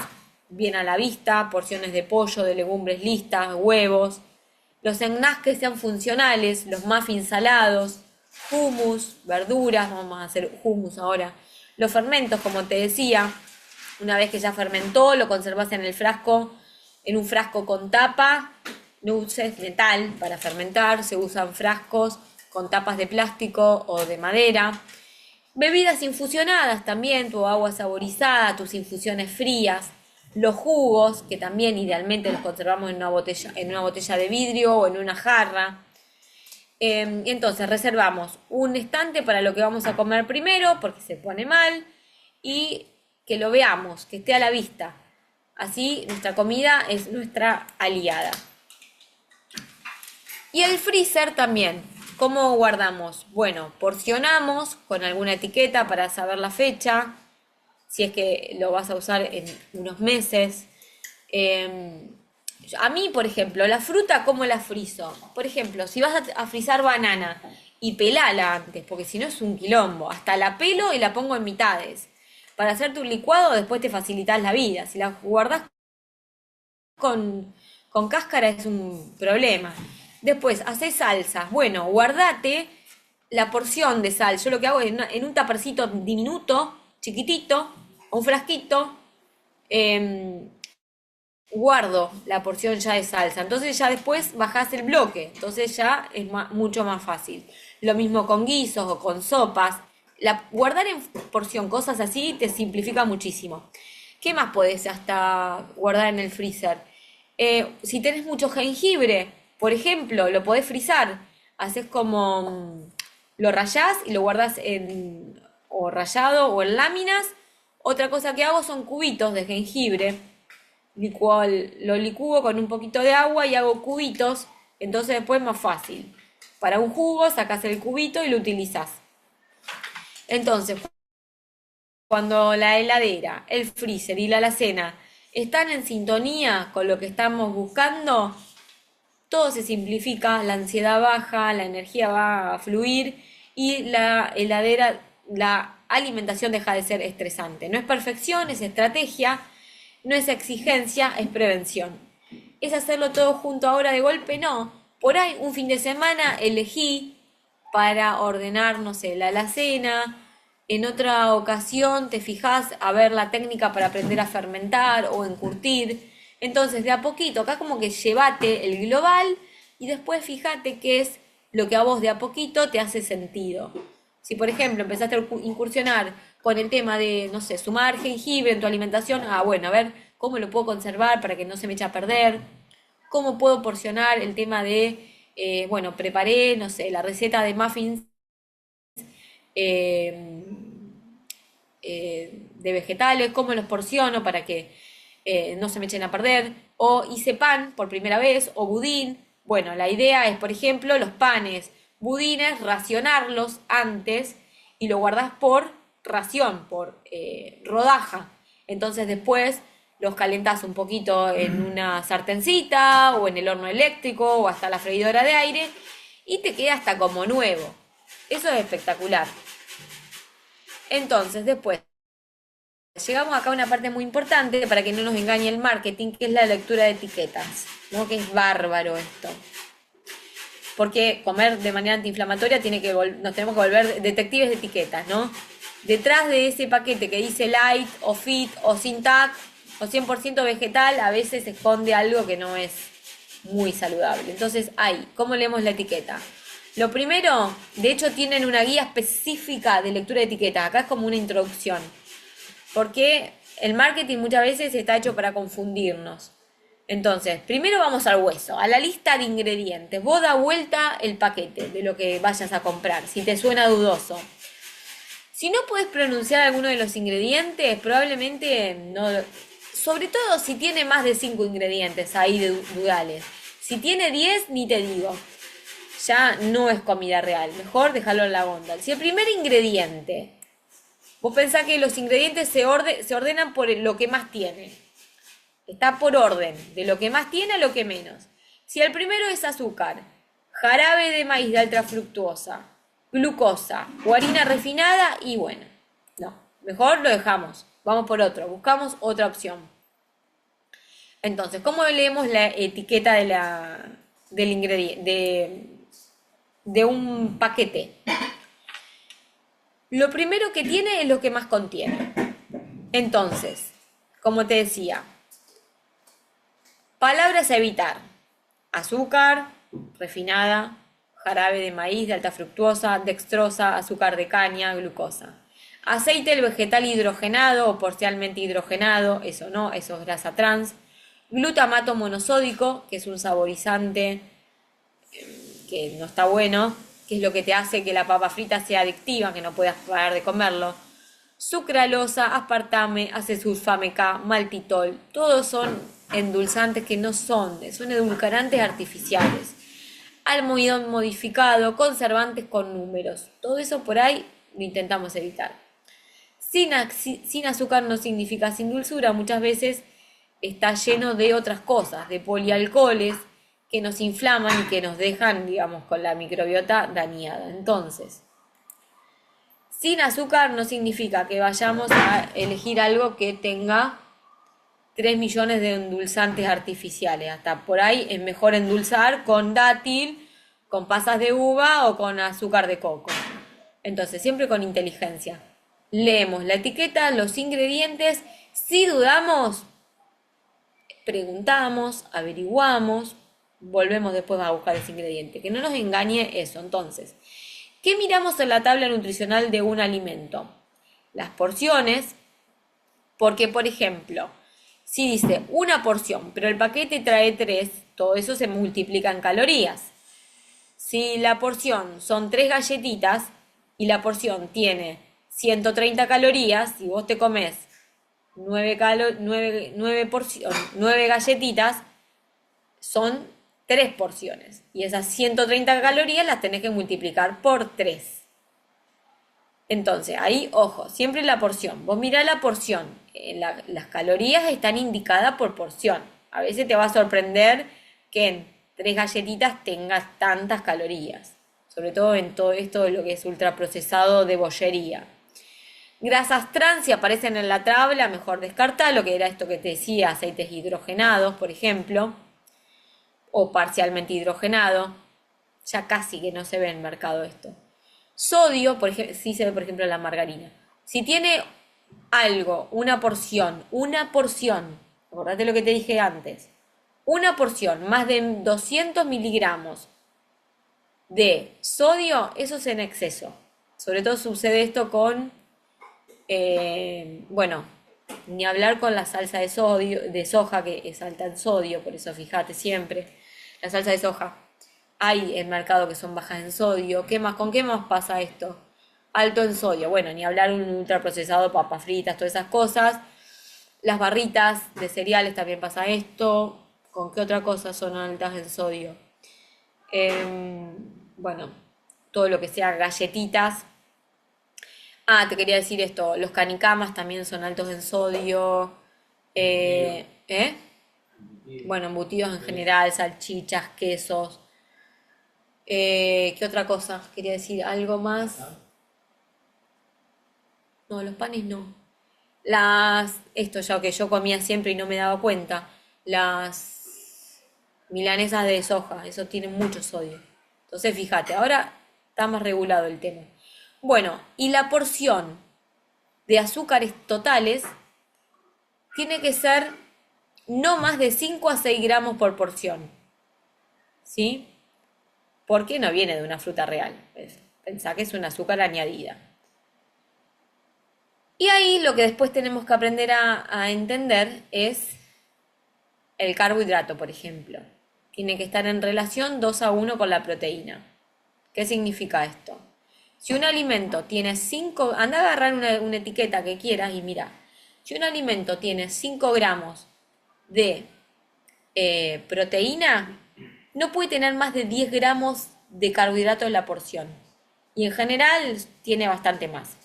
bien a la vista, porciones de pollo, de legumbres listas, huevos. Los snacks que sean funcionales, los muffins salados, hummus, verduras, vamos a hacer hummus ahora. Los fermentos, como te decía, una vez que ya fermentó, lo conservas en el frasco, en un frasco con tapa. No uses metal para fermentar, se usan frascos con tapas de plástico o de madera. Bebidas infusionadas también, tu agua saborizada, tus infusiones frías. Los jugos, que también idealmente los conservamos en una botella de vidrio o en una jarra. Entonces reservamos un estante para lo que vamos a comer primero, porque se pone mal, y que lo veamos, que esté a la vista. Así nuestra comida es nuestra aliada. Y el freezer también. ¿Cómo guardamos? Bueno, porcionamos con alguna etiqueta para saber la fecha, si es que lo vas a usar en unos meses. A mí, por ejemplo, la fruta, ¿cómo la frizo? Por ejemplo, si vas a frizar banana y pelala antes, porque si no es un quilombo. Hasta la pelo y la pongo en mitades. Para hacer tu licuado después te facilitas la vida. Si la guardás con cáscara es un problema. Después, haces salsas. Bueno, guardate la porción de sal. Yo lo que hago es en un tapercito diminuto, chiquitito, o un frasquito, guardo la porción ya de salsa. Entonces ya después bajás el bloque. Entonces ya es mucho más fácil. Lo mismo con guisos o con sopas. Guardar en porción cosas así te simplifica muchísimo. ¿Qué más podés hasta guardar en el freezer? Si tenés mucho jengibre, por ejemplo, lo podés frizar. Haces como lo rallás y lo guardás o rallado o en láminas. Otra cosa que hago son cubitos de jengibre. Lo licúo con un poquito de agua y hago cubitos. Entonces después es más fácil. Para un jugo sacás el cubito y lo utilizás. Entonces, cuando la heladera, el freezer y la alacena están en sintonía con lo que estamos buscando, todo se simplifica, la ansiedad baja, la energía va a fluir y la heladera, la alimentación deja de ser estresante. No es perfección, es estrategia, no es exigencia, es prevención. ¿Es hacerlo todo junto ahora de golpe? No. Por ahí un fin de semana elegí para ordenar, no sé, la alacena. En otra ocasión te fijás a ver la técnica para aprender a fermentar o encurtir. Entonces, de a poquito, acá como que llevate el global y después fíjate qué es lo que a vos de a poquito te hace sentido. Si, por ejemplo, empezaste a incursionar con el tema de, no sé, sumar jengibre en tu alimentación, bueno, a ver cómo lo puedo conservar para que no se me eche a perder. Cómo puedo porcionar el tema de, bueno, preparé, no sé, la receta de muffins de vegetales, cómo los porciono para que no se me echen a perder, o hice pan por primera vez, o budín. Bueno, la idea es, por ejemplo, los panes, budines, racionarlos antes y lo guardás por ración, por rodaja. Entonces después los calentás un poquito en una sartencita o en el horno eléctrico o hasta la freidora de aire y te queda hasta como nuevo. Eso es espectacular. Entonces, después, llegamos acá a una parte muy importante para que no nos engañe el marketing, que es la lectura de etiquetas, ¿no? Que es bárbaro esto. Porque comer de manera antiinflamatoria nos tenemos que volver detectives de etiquetas, ¿no? Detrás de ese paquete que dice light o fit o sin TAC o 100% vegetal, a veces se esconde algo que no es muy saludable. Entonces, ahí, ¿cómo leemos la etiqueta? Lo primero, de hecho, tienen una guía específica de lectura de etiquetas. Acá es como una introducción. Porque el marketing muchas veces está hecho para confundirnos. Entonces, primero vamos al hueso, a la lista de ingredientes. Vos da vuelta el paquete de lo que vayas a comprar, si te suena dudoso. Si no puedes pronunciar alguno de los ingredientes, probablemente no. Sobre todo si tiene más de 5 ingredientes ahí dudales. Si tiene 10, ni te digo. Ya no es comida real. Mejor dejarlo en la góndola. Si el primer ingrediente, vos pensás que los ingredientes se ordenan por lo que más tiene. Está por orden, de lo que más tiene a lo que menos. Si el primero es azúcar, jarabe de maíz de alta fructuosa, glucosa o harina refinada, y bueno, no, mejor lo dejamos. Vamos por otro, buscamos otra opción. Entonces, ¿cómo leemos la etiqueta del ingrediente, de un paquete? Lo primero que tiene es lo que más contiene. Entonces, como te decía, palabras a evitar: azúcar refinada, jarabe de maíz de alta fructuosa, dextrosa, azúcar de caña, glucosa. Aceite vegetal hidrogenado o parcialmente hidrogenado, eso no, eso es grasa trans. Glutamato monosódico, que es un saborizante que no está bueno, que es lo que te hace que la papa frita sea adictiva, que no puedas parar de comerlo. Sucralosa, aspartame, acesulfame K, maltitol, todos son endulzantes que no son edulcorantes artificiales. Almidón modificado, conservantes con números, todo eso por ahí lo intentamos evitar. Sin azúcar no significa sin dulzura, muchas veces está lleno de otras cosas, de polialcoholes que nos inflaman y que nos dejan, digamos, con la microbiota dañada. Entonces, sin azúcar no significa que vayamos a elegir algo que tenga 3 millones de endulzantes artificiales. Hasta por ahí es mejor endulzar con dátil, con pasas de uva o con azúcar de coco. Entonces, siempre con inteligencia. Leemos la etiqueta, los ingredientes. Si dudamos, preguntamos, averiguamos, volvemos después a buscar ese ingrediente. Que no nos engañe eso. Entonces, ¿qué miramos en la tabla nutricional de un alimento? Las porciones, porque por ejemplo, si dice una porción, pero el paquete trae 3, todo eso se multiplica en calorías. Si la porción son 3 galletitas y la porción tiene 130 calorías, si vos te comes 9 galletitas, son 3 porciones. Y esas 130 calorías las tenés que multiplicar por 3. Entonces, ahí, ojo, siempre la porción. Vos mirá la porción. Las calorías están indicadas por porción. A veces te va a sorprender que en 3 galletitas tengas tantas calorías. Sobre todo en todo esto de lo que es ultraprocesado de bollería. Grasas trans, si aparecen en la tabla, mejor descartar lo que era esto que te decía, aceites hidrogenados, por ejemplo, o parcialmente hidrogenado. Ya casi que no se ve en el mercado esto. Sodio, por ejemplo, sí se ve, por ejemplo, en la margarina. Si tiene algo, una porción, acordate lo que te dije antes, una porción, más de 200 miligramos de sodio, eso es en exceso. Sobre todo sucede esto con, bueno, ni hablar con la salsa de sodio, de soja, que es alta en sodio, por eso fíjate siempre, la salsa de soja. Hay en mercado que son bajas en sodio. ¿Qué más? ¿Con qué más pasa esto? Alto en sodio. Bueno, ni hablar un ultraprocesado, papas fritas, todas esas cosas. Las barritas de cereales también pasa esto. ¿Con qué otra cosa son altas en sodio? Bueno, todo lo que sea galletitas. Ah, te quería decir esto. Los canicamas también son altos en sodio. ¿Eh? Bueno, embutidos en general, salchichas, quesos. ¿Qué otra cosa? Quería decir algo más. No, los panes no. Esto ya que yo comía siempre y no me daba cuenta. Las milanesas de soja, eso tiene mucho sodio. Entonces, fíjate, ahora está más regulado el tema. Bueno, y la porción de azúcares totales tiene que ser no más de 5 a 6 gramos por porción. ¿Sí? porque no viene de una fruta real. Pensá que es un azúcar añadida. Y ahí lo que después tenemos que aprender a entender es el carbohidrato, por ejemplo. Tiene que estar en relación 2 a 1 con la proteína. ¿Qué significa esto? Si un alimento tiene 5, anda a agarrar una etiqueta que quieras y mira, si un alimento tiene 5 gramos de proteína, no puede tener más de 10 gramos de carbohidrato en la porción. Y en general tiene bastante más.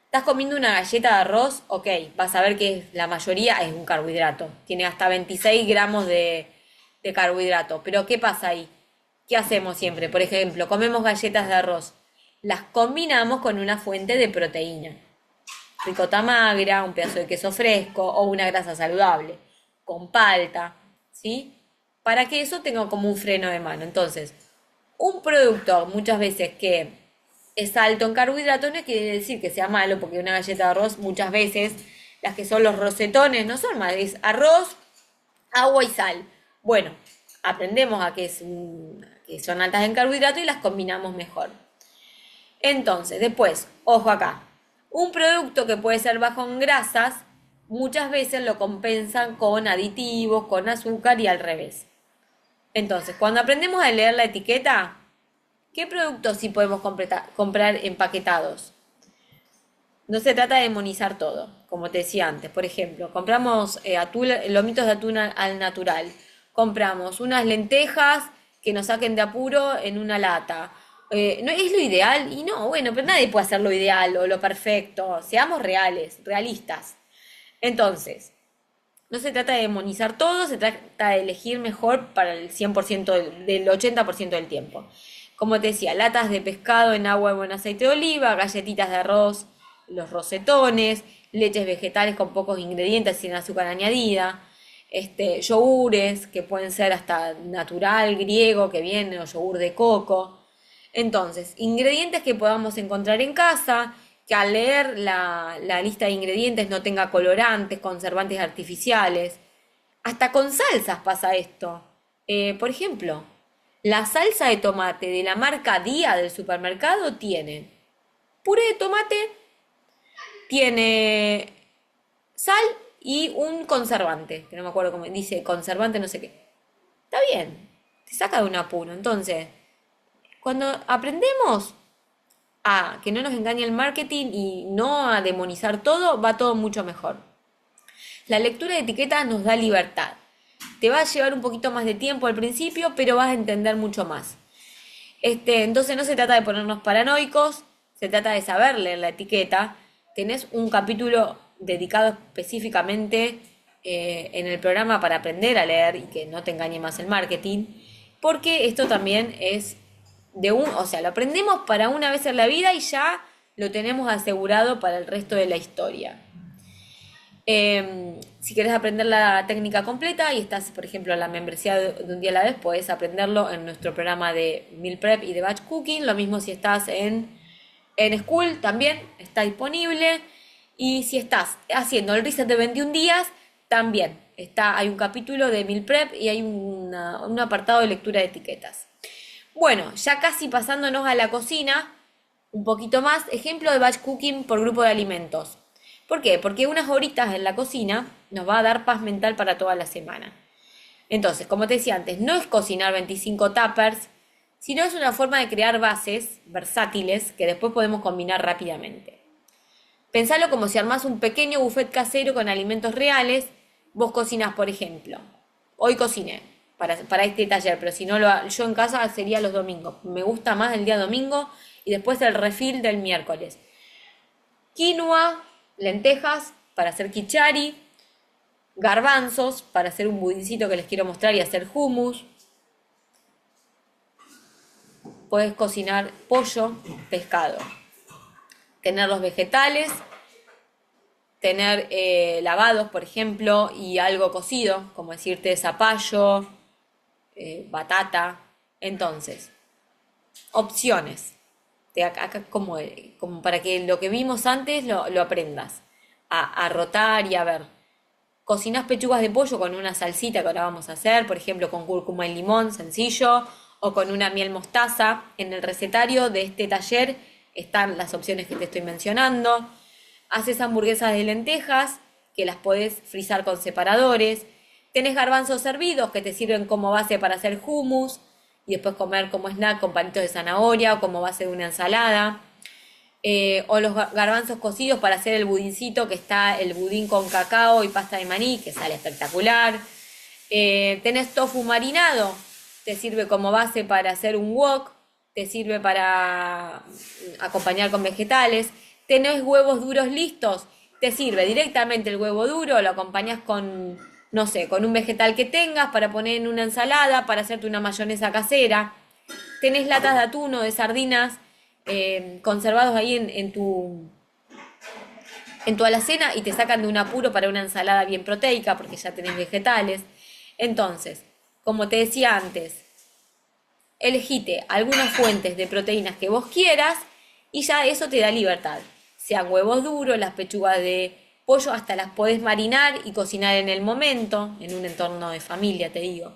Estás comiendo una galleta de arroz, ok, vas a ver que la mayoría es un carbohidrato. Tiene hasta 26 gramos de carbohidrato. Pero ¿qué pasa ahí? ¿Qué hacemos siempre? Por ejemplo, comemos galletas de arroz. Las combinamos con una fuente de proteína. Ricota magra, un pedazo de queso fresco o una grasa saludable. Con palta, ¿sí? Para que eso tenga como un freno de mano. Entonces, un producto muchas veces que es alto en carbohidratos no quiere decir que sea malo, porque una galleta de arroz muchas veces, las que son los rosetones, no son malos, es arroz, agua y sal. Bueno, aprendemos a que son altas en carbohidratos y las combinamos mejor. Entonces, después, ojo acá, un producto que puede ser bajo en grasas, muchas veces lo compensan con aditivos, con azúcar y al revés. Entonces, cuando aprendemos a leer la etiqueta, ¿qué productos sí podemos comprar empaquetados? No se trata de demonizar todo, como te decía antes. Por ejemplo, compramos lomitos de atún al natural. Compramos unas lentejas que nos saquen de apuro en una lata. ¿No es lo ideal? Y no, bueno, pero nadie puede hacer lo ideal o lo perfecto. Seamos reales, realistas. Entonces, no se trata de demonizar todo, se trata de elegir mejor para el 100% del 80% del tiempo. Como te decía, latas de pescado en agua y buen aceite de oliva, galletitas de arroz, los rosetones, leches vegetales con pocos ingredientes sin azúcar añadida, yogures que pueden ser hasta natural, griego, que viene, o yogur de coco. Entonces, ingredientes que podamos encontrar en casa, que al leer la lista de ingredientes no tenga colorantes, conservantes artificiales. Hasta con salsas pasa esto. Por ejemplo, la salsa de tomate de la marca Día del supermercado tiene puré de tomate, tiene sal y un conservante, que no me acuerdo cómo dice, conservante no sé qué. Está bien, te saca de un apuro. Entonces, cuando aprendemos a que no nos engañe el marketing y no a demonizar todo, va todo mucho mejor. La lectura de etiquetas nos da libertad. Te va a llevar un poquito más de tiempo al principio, pero vas a entender mucho más. Entonces no se trata de ponernos paranoicos, se trata de saber leer la etiqueta. Tenés un capítulo dedicado específicamente en el programa para aprender a leer y que no te engañe más el marketing, porque esto también es o sea, lo aprendemos para una vez en la vida y ya lo tenemos asegurado para el resto de la historia. Si querés aprender la técnica completa y estás, por ejemplo, en la membresía de un día a la vez, puedes aprenderlo en nuestro programa de Meal Prep y de Batch Cooking. Lo mismo si estás en School, también está disponible. Y si estás haciendo el reset de 21 días, también hay un capítulo de Meal Prep y hay un apartado de lectura de etiquetas. Bueno, ya casi pasándonos a la cocina, un poquito más, ejemplo de batch cooking por grupo de alimentos. ¿Por qué? Porque unas horitas en la cocina nos va a dar paz mental para toda la semana. Entonces, como te decía antes, no es cocinar 25 tuppers, sino es una forma de crear bases versátiles que después podemos combinar rápidamente. Pensalo como si armás un pequeño buffet casero con alimentos reales. Vos cocinás, por ejemplo. Hoy cociné para este taller, pero si no yo en casa sería los domingos. Me gusta más el día domingo y después el refill del miércoles. Quinoa, lentejas para hacer kichari, garbanzos para hacer un budincito que les quiero mostrar y hacer hummus. Puedes cocinar pollo, pescado. Tener los vegetales, tener lavados, por ejemplo, y algo cocido, como decirte zapallo, batata. Entonces, opciones. Acá como para que lo que vimos antes lo aprendas. A rotar y a ver. Cocinás pechugas de pollo con una salsita que ahora vamos a hacer, por ejemplo, con cúrcuma y limón, sencillo. o con una miel mostaza. En el recetario de este taller están las opciones que te estoy mencionando. Haces hamburguesas de lentejas, que las podés frizar con separadores. Tenés garbanzos hervidos que te sirven como base para hacer hummus y después comer como snack con palitos de zanahoria o como base de una ensalada. O los garbanzos cocidos para hacer el budincito, que está el budín con cacao y pasta de maní, que sale espectacular. Tenés tofu marinado, te sirve como base para hacer un wok, te sirve para acompañar con vegetales. Tenés huevos duros listos, te sirve directamente el huevo duro, lo acompañás con, no sé, con un vegetal que tengas para poner en una ensalada, para hacerte una mayonesa casera. Tenés latas de atún o de sardinas conservados ahí en tu alacena y te sacan de un apuro para una ensalada bien proteica porque ya tenés vegetales. Entonces, como te decía antes, elegite algunas fuentes de proteínas que vos quieras y ya eso te da libertad. Sean huevos duros, las pechugas de pollo, hasta las podés marinar y cocinar en el momento, en un entorno de familia, te digo.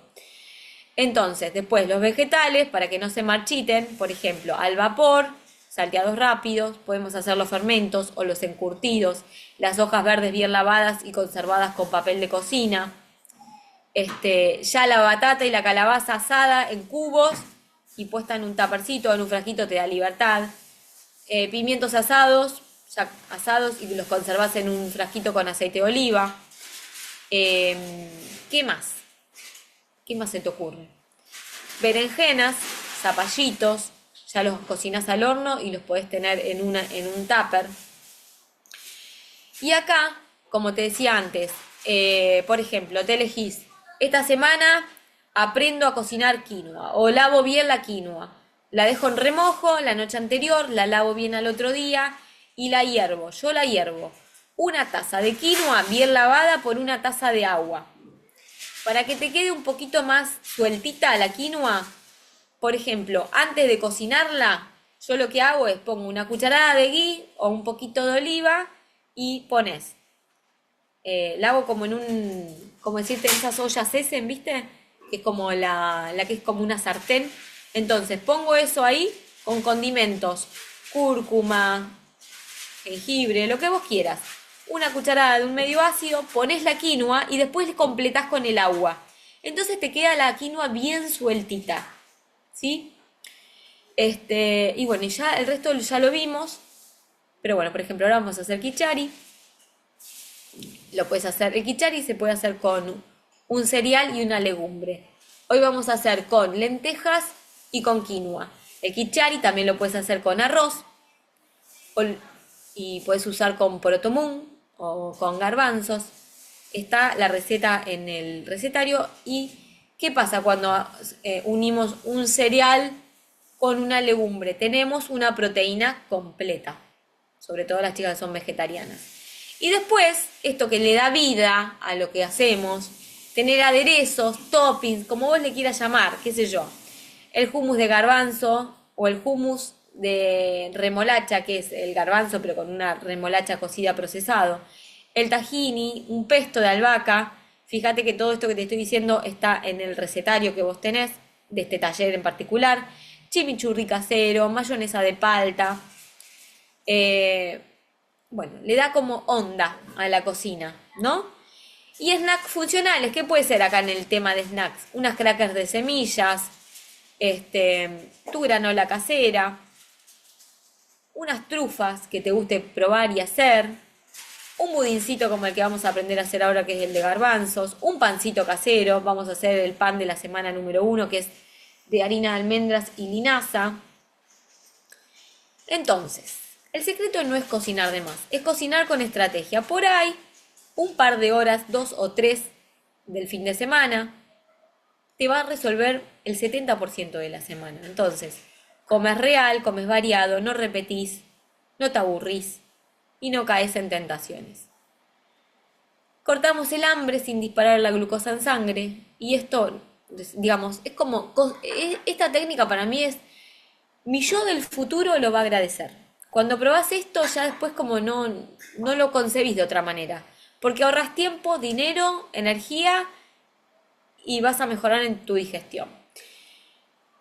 Entonces, después los vegetales, para que no se marchiten, por ejemplo, al vapor, salteados rápidos, podemos hacer los fermentos o los encurtidos, las hojas verdes bien lavadas y conservadas con papel de cocina. Ya la batata y la calabaza asada en cubos y puesta en un tapercito o en un frasquito te da libertad. Pimientos asados, ya asados y los conservas en un frasquito con aceite de oliva. ¿Qué más? ¿Qué más se te ocurre? Berenjenas, zapallitos, ya los cocinas al horno y los podés tener en un tupper. Y acá, como te decía antes, por ejemplo, te elegís, esta semana aprendo a cocinar quinoa o lavo bien la quinoa. La dejo en remojo la noche anterior, la lavo bien al otro día y la hiervo. Yo la hiervo. Una taza de quinoa bien lavada por una taza de agua. Para que te quede un poquito más sueltita la quinoa, por ejemplo, antes de cocinarla, yo lo que hago es pongo una cucharada de ghee o un poquito de oliva y pones. La hago como como decirte, esas ollas Essen, ¿viste? Que es como la que es como una sartén. Entonces pongo eso ahí con condimentos, cúrcuma, jengibre, lo que vos quieras. Una cucharada de un medio ácido, pones la quinoa y después le completás con el agua. Entonces te queda la quinoa bien sueltita, ¿sí? Y bueno, y ya el resto ya lo vimos. Pero bueno, por ejemplo, ahora vamos a hacer kichari. Lo puedes hacer, el kichari se puede hacer con un cereal y una legumbre. Hoy vamos a hacer con lentejas y con quinoa. El kichari también lo puedes hacer con arroz y puedes usar con porotomún o con garbanzos. Está la receta en el recetario. ¿Y qué pasa cuando unimos un cereal con una legumbre? Tenemos una proteína completa, sobre todo las chicas que son vegetarianas. Y después, esto que le da vida a lo que hacemos, tener aderezos, toppings, como vos le quieras llamar, qué sé yo. El hummus de garbanzo o el hummus de remolacha, que es el garbanzo pero con una remolacha cocida procesado. El tahini, un pesto de albahaca. Fíjate que todo esto que te estoy diciendo está en el recetario que vos tenés, de este taller en particular. Chimichurri casero, mayonesa de palta. Bueno, le da como onda a la cocina, ¿no? Y snacks funcionales, ¿qué puede ser acá en el tema de snacks? Unas crackers de semillas, tu granola casera, unas trufas que te guste probar y hacer, un budincito como el que vamos a aprender a hacer ahora, que es el de garbanzos, un pancito casero, vamos a hacer el pan de la semana número 1, que es de harina de almendras y linaza. Entonces, el secreto no es cocinar de más, es cocinar con estrategia. Por ahí, un par de horas, 2 o 3 del fin de semana, te va a resolver el 70% de la semana. Entonces, comes real, comes variado, no repetís, no te aburrís y no caes en tentaciones. Cortamos el hambre sin disparar la glucosa en sangre y esto, digamos, es como, esta técnica para mí es, mi yo del futuro lo va a agradecer. Cuando probás esto ya después como no lo concebís de otra manera, porque ahorras tiempo, dinero, energía y vas a mejorar en tu digestión.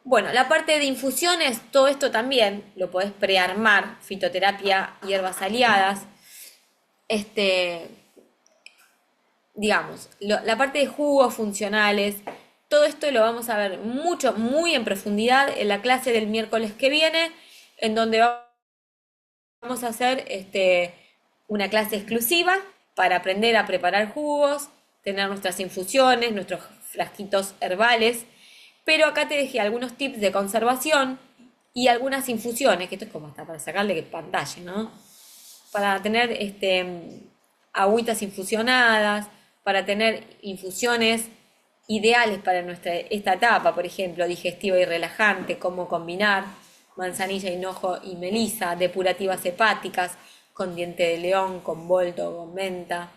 Bueno, la parte de infusiones, todo esto también lo podés prearmar, fitoterapia, hierbas aliadas. Este, digamos, la parte de jugos funcionales, todo esto lo vamos a ver mucho, muy en profundidad en la clase del miércoles que viene, en donde vamos a hacer una clase exclusiva para aprender a preparar jugos, tener nuestras infusiones, nuestros frasquitos herbales. Pero acá te dejé algunos tips de conservación y algunas infusiones, que esto es como hasta para sacarle pantalla, ¿no? Para tener agüitas infusionadas, para tener infusiones ideales para esta etapa, por ejemplo, digestiva y relajante, cómo combinar manzanilla, hinojo y melisa, depurativas hepáticas, con diente de león, con boldo, con menta.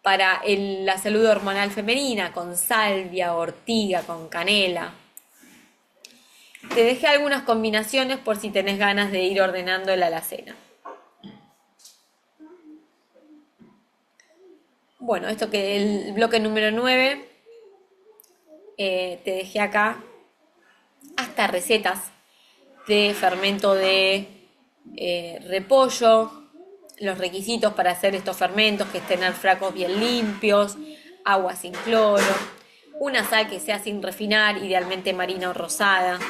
Para la salud hormonal femenina, con salvia, ortiga, con canela. Te dejé algunas combinaciones por si tenés ganas de ir ordenando la alacena. Bueno, esto que el bloque número 9, te dejé acá hasta recetas de fermento de repollo, los requisitos para hacer estos fermentos, que es tener frascos bien limpios, agua sin cloro, una sal que sea sin refinar, idealmente marina o rosada,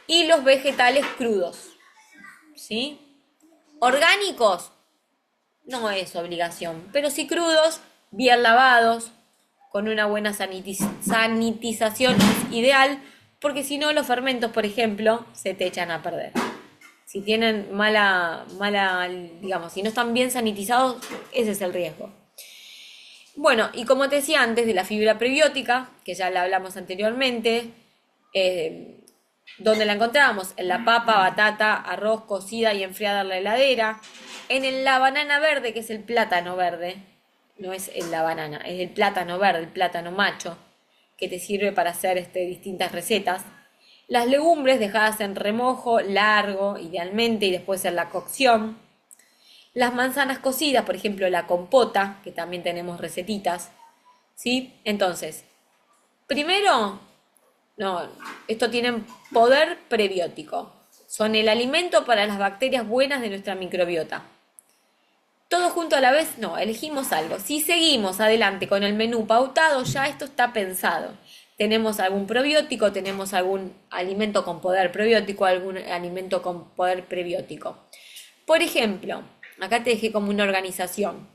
y los vegetales crudos, ¿sí? Orgánicos no es obligación, pero sí crudos, bien lavados, con una buena sanitización es ideal, porque si no los fermentos, por ejemplo, se te echan a perder. Si tienen digamos, si no están bien sanitizados, ese es el riesgo. Bueno, y como te decía antes de la fibra prebiótica, que ya la hablamos anteriormente, ¿dónde la encontramos? En la papa, batata, arroz, cocida y enfriada en la heladera. En la banana verde, que es el plátano verde. No es la banana, es el plátano verde, el plátano macho, que te sirve para hacer distintas recetas. Las legumbres dejadas en remojo largo, idealmente, y después en la cocción. Las manzanas cocidas, por ejemplo, la compota, que también tenemos recetitas, ¿sí? Entonces, primero, no, esto tiene poder prebiótico. Son el alimento para las bacterias buenas de nuestra microbiota. Todo junto a la vez, no, elegimos algo. Si seguimos adelante con el menú pautado, ya esto está pensado. Tenemos algún probiótico, tenemos algún alimento con poder probiótico, algún alimento con poder prebiótico. Por ejemplo, acá te dejé como una organización.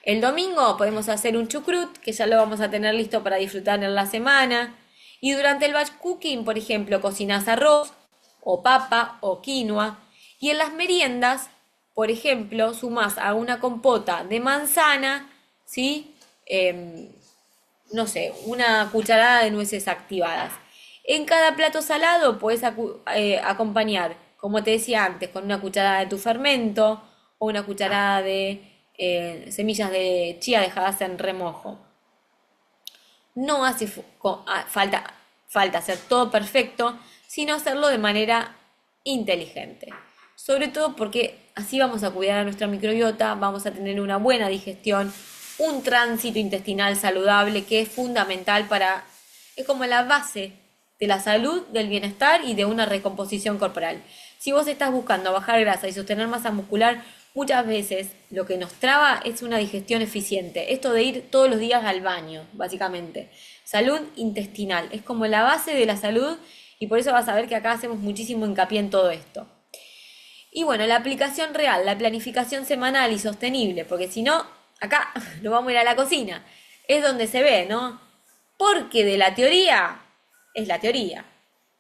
El domingo podemos hacer un chucrut, que ya lo vamos a tener listo para disfrutar en la semana. Y durante el batch cooking, por ejemplo, cocinas arroz, o papa, o quinoa. Y en las meriendas, por ejemplo, sumás a una compota de manzana, ¿sí? No sé, una cucharada de nueces activadas. En cada plato salado puedes acompañar, como te decía antes, con una cucharada de tu fermento o una cucharada de semillas de chía dejadas en remojo. No hace falta hacer todo perfecto, sino hacerlo de manera inteligente. Sobre todo porque así vamos a cuidar a nuestra microbiota, vamos a tener una buena digestión, un tránsito intestinal saludable que es fundamental es como la base de la salud, del bienestar y de una recomposición corporal. Si vos estás buscando bajar grasa y sostener masa muscular, muchas veces lo que nos traba es una digestión eficiente. Esto de ir todos los días al baño, básicamente. Salud intestinal, es como la base de la salud y por eso vas a ver que acá hacemos muchísimo hincapié en todo esto. Y bueno, la aplicación real, la planificación semanal y sostenible, porque si no, acá nos vamos a ir a la cocina. Es donde se ve, ¿no? Porque de la teoría es la teoría.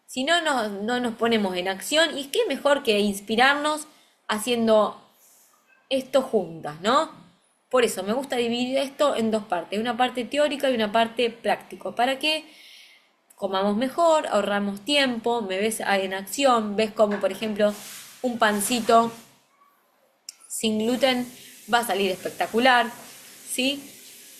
Si no, no nos ponemos en acción, y qué mejor que inspirarnos haciendo esto juntas, ¿no? Por eso me gusta dividir esto en dos partes, una parte teórica y una parte práctica, para que comamos mejor, ahorramos tiempo, me ves en acción, ves como por ejemplo un pancito sin gluten va a salir espectacular, ¿sí?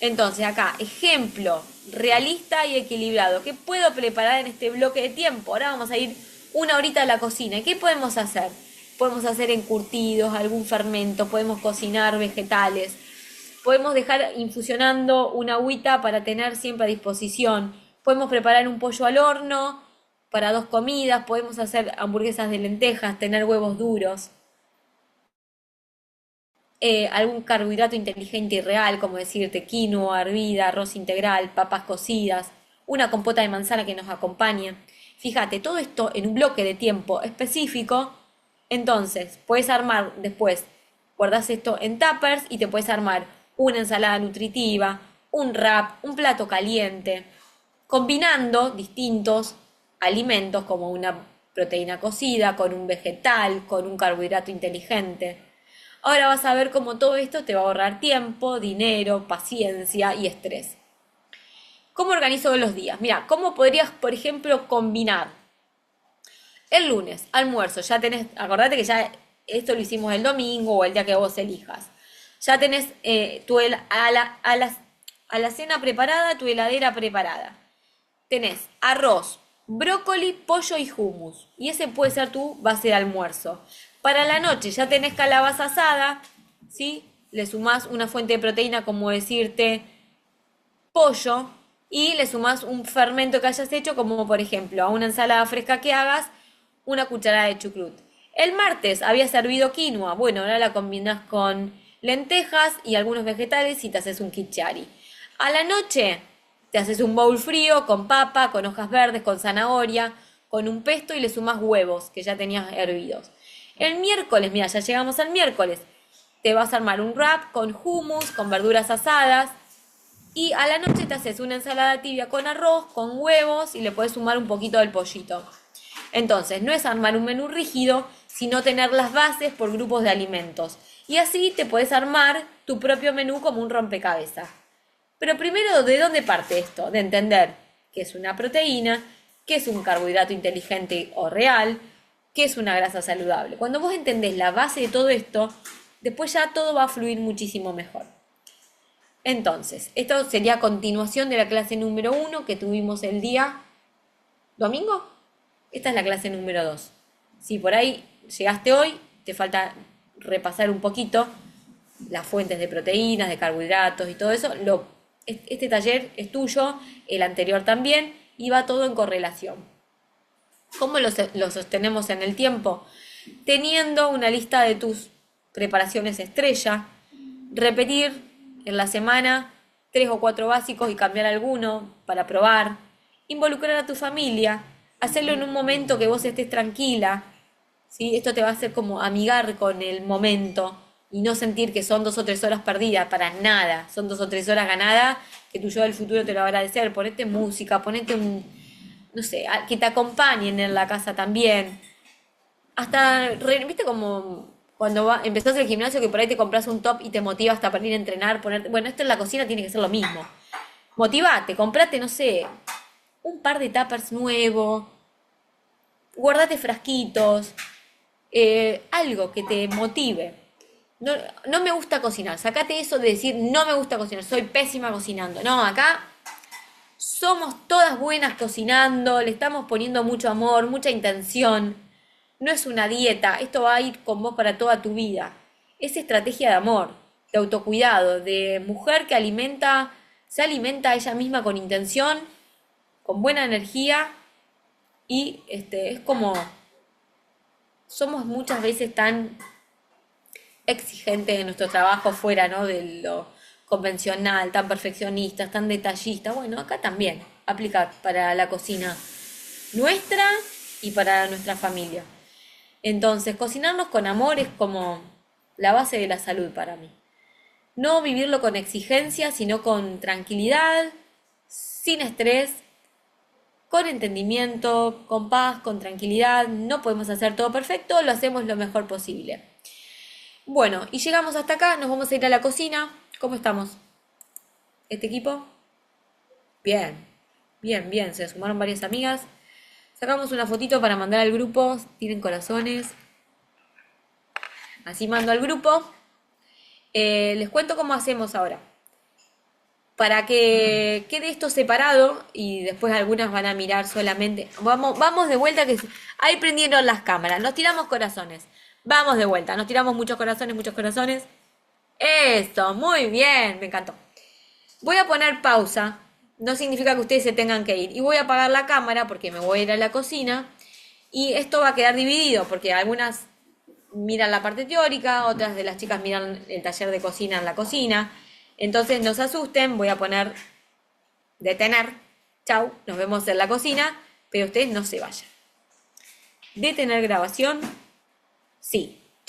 Entonces acá, ejemplo realista y equilibrado. ¿Qué puedo preparar en este bloque de tiempo? Ahora vamos a ir una horita a la cocina. ¿Qué podemos hacer? Podemos hacer encurtidos, algún fermento, podemos cocinar vegetales, podemos dejar infusionando una agüita para tener siempre a disposición, Podemos preparar un pollo al horno para 2 comidas, podemos hacer hamburguesas de lentejas, tener huevos duros, algún carbohidrato inteligente y real, como decirte quinoa, hervida, arroz integral, papas cocidas, una compota de manzana que nos acompañe. Fíjate, todo esto en un bloque de tiempo específico, entonces puedes armar después, guardas esto en tuppers y te puedes armar una ensalada nutritiva, un wrap, un plato caliente, combinando distintos alimentos como una proteína cocida, con un vegetal, con un carbohidrato inteligente. Ahora vas a ver cómo todo esto te va a ahorrar tiempo, dinero, paciencia y estrés. ¿Cómo organizo los días? Mira, ¿cómo podrías, por ejemplo, combinar el lunes, almuerzo? Ya tenés, acordate que ya esto lo hicimos el domingo o el día que vos elijas. Ya tenés a la cena preparada, tu heladera preparada. Tenés arroz, brócoli, pollo y hummus. Y ese puede ser tu base de almuerzo. Para la noche ya tenés calabaza asada, ¿sí? Le sumás una fuente de proteína, como decirte pollo, y le sumás un fermento que hayas hecho, como por ejemplo a una ensalada fresca que hagas, una cucharada de chucrut. El martes había servido quinoa, bueno, ahora la combinás con lentejas y algunos vegetales y te haces un kichari. A la noche te haces un bowl frío con papa, con hojas verdes, con zanahoria, con un pesto y le sumás huevos que ya tenías hervidos. El miércoles, mira, ya llegamos al miércoles, te vas a armar un wrap con hummus, con verduras asadas y a la noche te haces una ensalada tibia con arroz, con huevos y le puedes sumar un poquito del pollito. Entonces, no es armar un menú rígido, sino tener las bases por grupos de alimentos. Y así te puedes armar tu propio menú como un rompecabezas. Pero primero, ¿de dónde parte esto? De entender qué es una proteína, qué es un carbohidrato inteligente o real, qué es una grasa saludable. Cuando vos entendés la base de todo esto, después ya todo va a fluir muchísimo mejor. Entonces, esto sería a continuación de la clase número 1 que tuvimos el día domingo. Esta es la clase número 2. Si por ahí llegaste hoy, te falta repasar un poquito las fuentes de proteínas, de carbohidratos y todo eso. Este taller es tuyo, el anterior también, y va todo en correlación. ¿Cómo lo sostenemos en el tiempo? Teniendo una lista de tus preparaciones estrella, repetir en la semana 3 o 4 básicos y cambiar alguno para probar, involucrar a tu familia, hacerlo en un momento que vos estés tranquila, ¿sí? Esto te va a hacer como amigar con el momento y no sentir que son 2 o 3 horas perdidas, para nada, son 2 o 3 horas ganadas que tu yo del futuro te lo va a agradecer. Ponete música, ponete no sé, que te acompañen en la casa también. Hasta, viste como cuando empezás el gimnasio que por ahí te compras un top y te motiva hasta para ir a entrenar, ponerte, bueno, esto en la cocina tiene que ser lo mismo. Motivate, comprate, no sé, un par de tuppers nuevo, guardate frasquitos, algo que te motive. No, no me gusta cocinar, sacate eso de decir no me gusta cocinar, soy pésima cocinando. No, acá somos todas buenas cocinando, le estamos poniendo mucho amor, mucha intención. No es una dieta, esto va a ir con vos para toda tu vida. Es estrategia de amor, de autocuidado, de mujer que se alimenta a ella misma con intención, con buena energía y es como somos muchas veces tan exigentes en nuestro trabajo fuera, ¿no? De lo convencional, tan perfeccionistas, tan detallistas. Bueno, acá también aplica para la cocina nuestra y para nuestra familia. Entonces, cocinarnos con amor es como la base de la salud para mí. No vivirlo con exigencia, sino con tranquilidad, sin estrés, con entendimiento, con paz, con tranquilidad. No podemos hacer todo perfecto, lo hacemos lo mejor posible. Bueno, y llegamos hasta acá, nos vamos a ir a la cocina. ¿Cómo estamos? ¿Este equipo? Bien, bien, bien. Se sumaron varias amigas. Sacamos una fotito para mandar al grupo. Tienen corazones. Así mando al grupo. Les cuento cómo hacemos ahora. Para que quede esto separado y después algunas van a mirar solamente. Vamos de vuelta que ahí prendieron las cámaras. Nos tiramos corazones. Vamos de vuelta. Nos tiramos muchos corazones, muchos corazones. Eso, muy bien, me encantó. Voy a poner pausa. no significa que ustedes se tengan que ir. Y voy a apagar la cámara porque me voy a ir a la cocina y esto va a quedar dividido porque algunas miran la parte teórica, otras de las chicas miran el taller de cocina en la cocina. Entonces no se asusten, voy a poner detener. Chau, nos vemos en la cocina, pero ustedes no se vayan. Detener grabación, sí.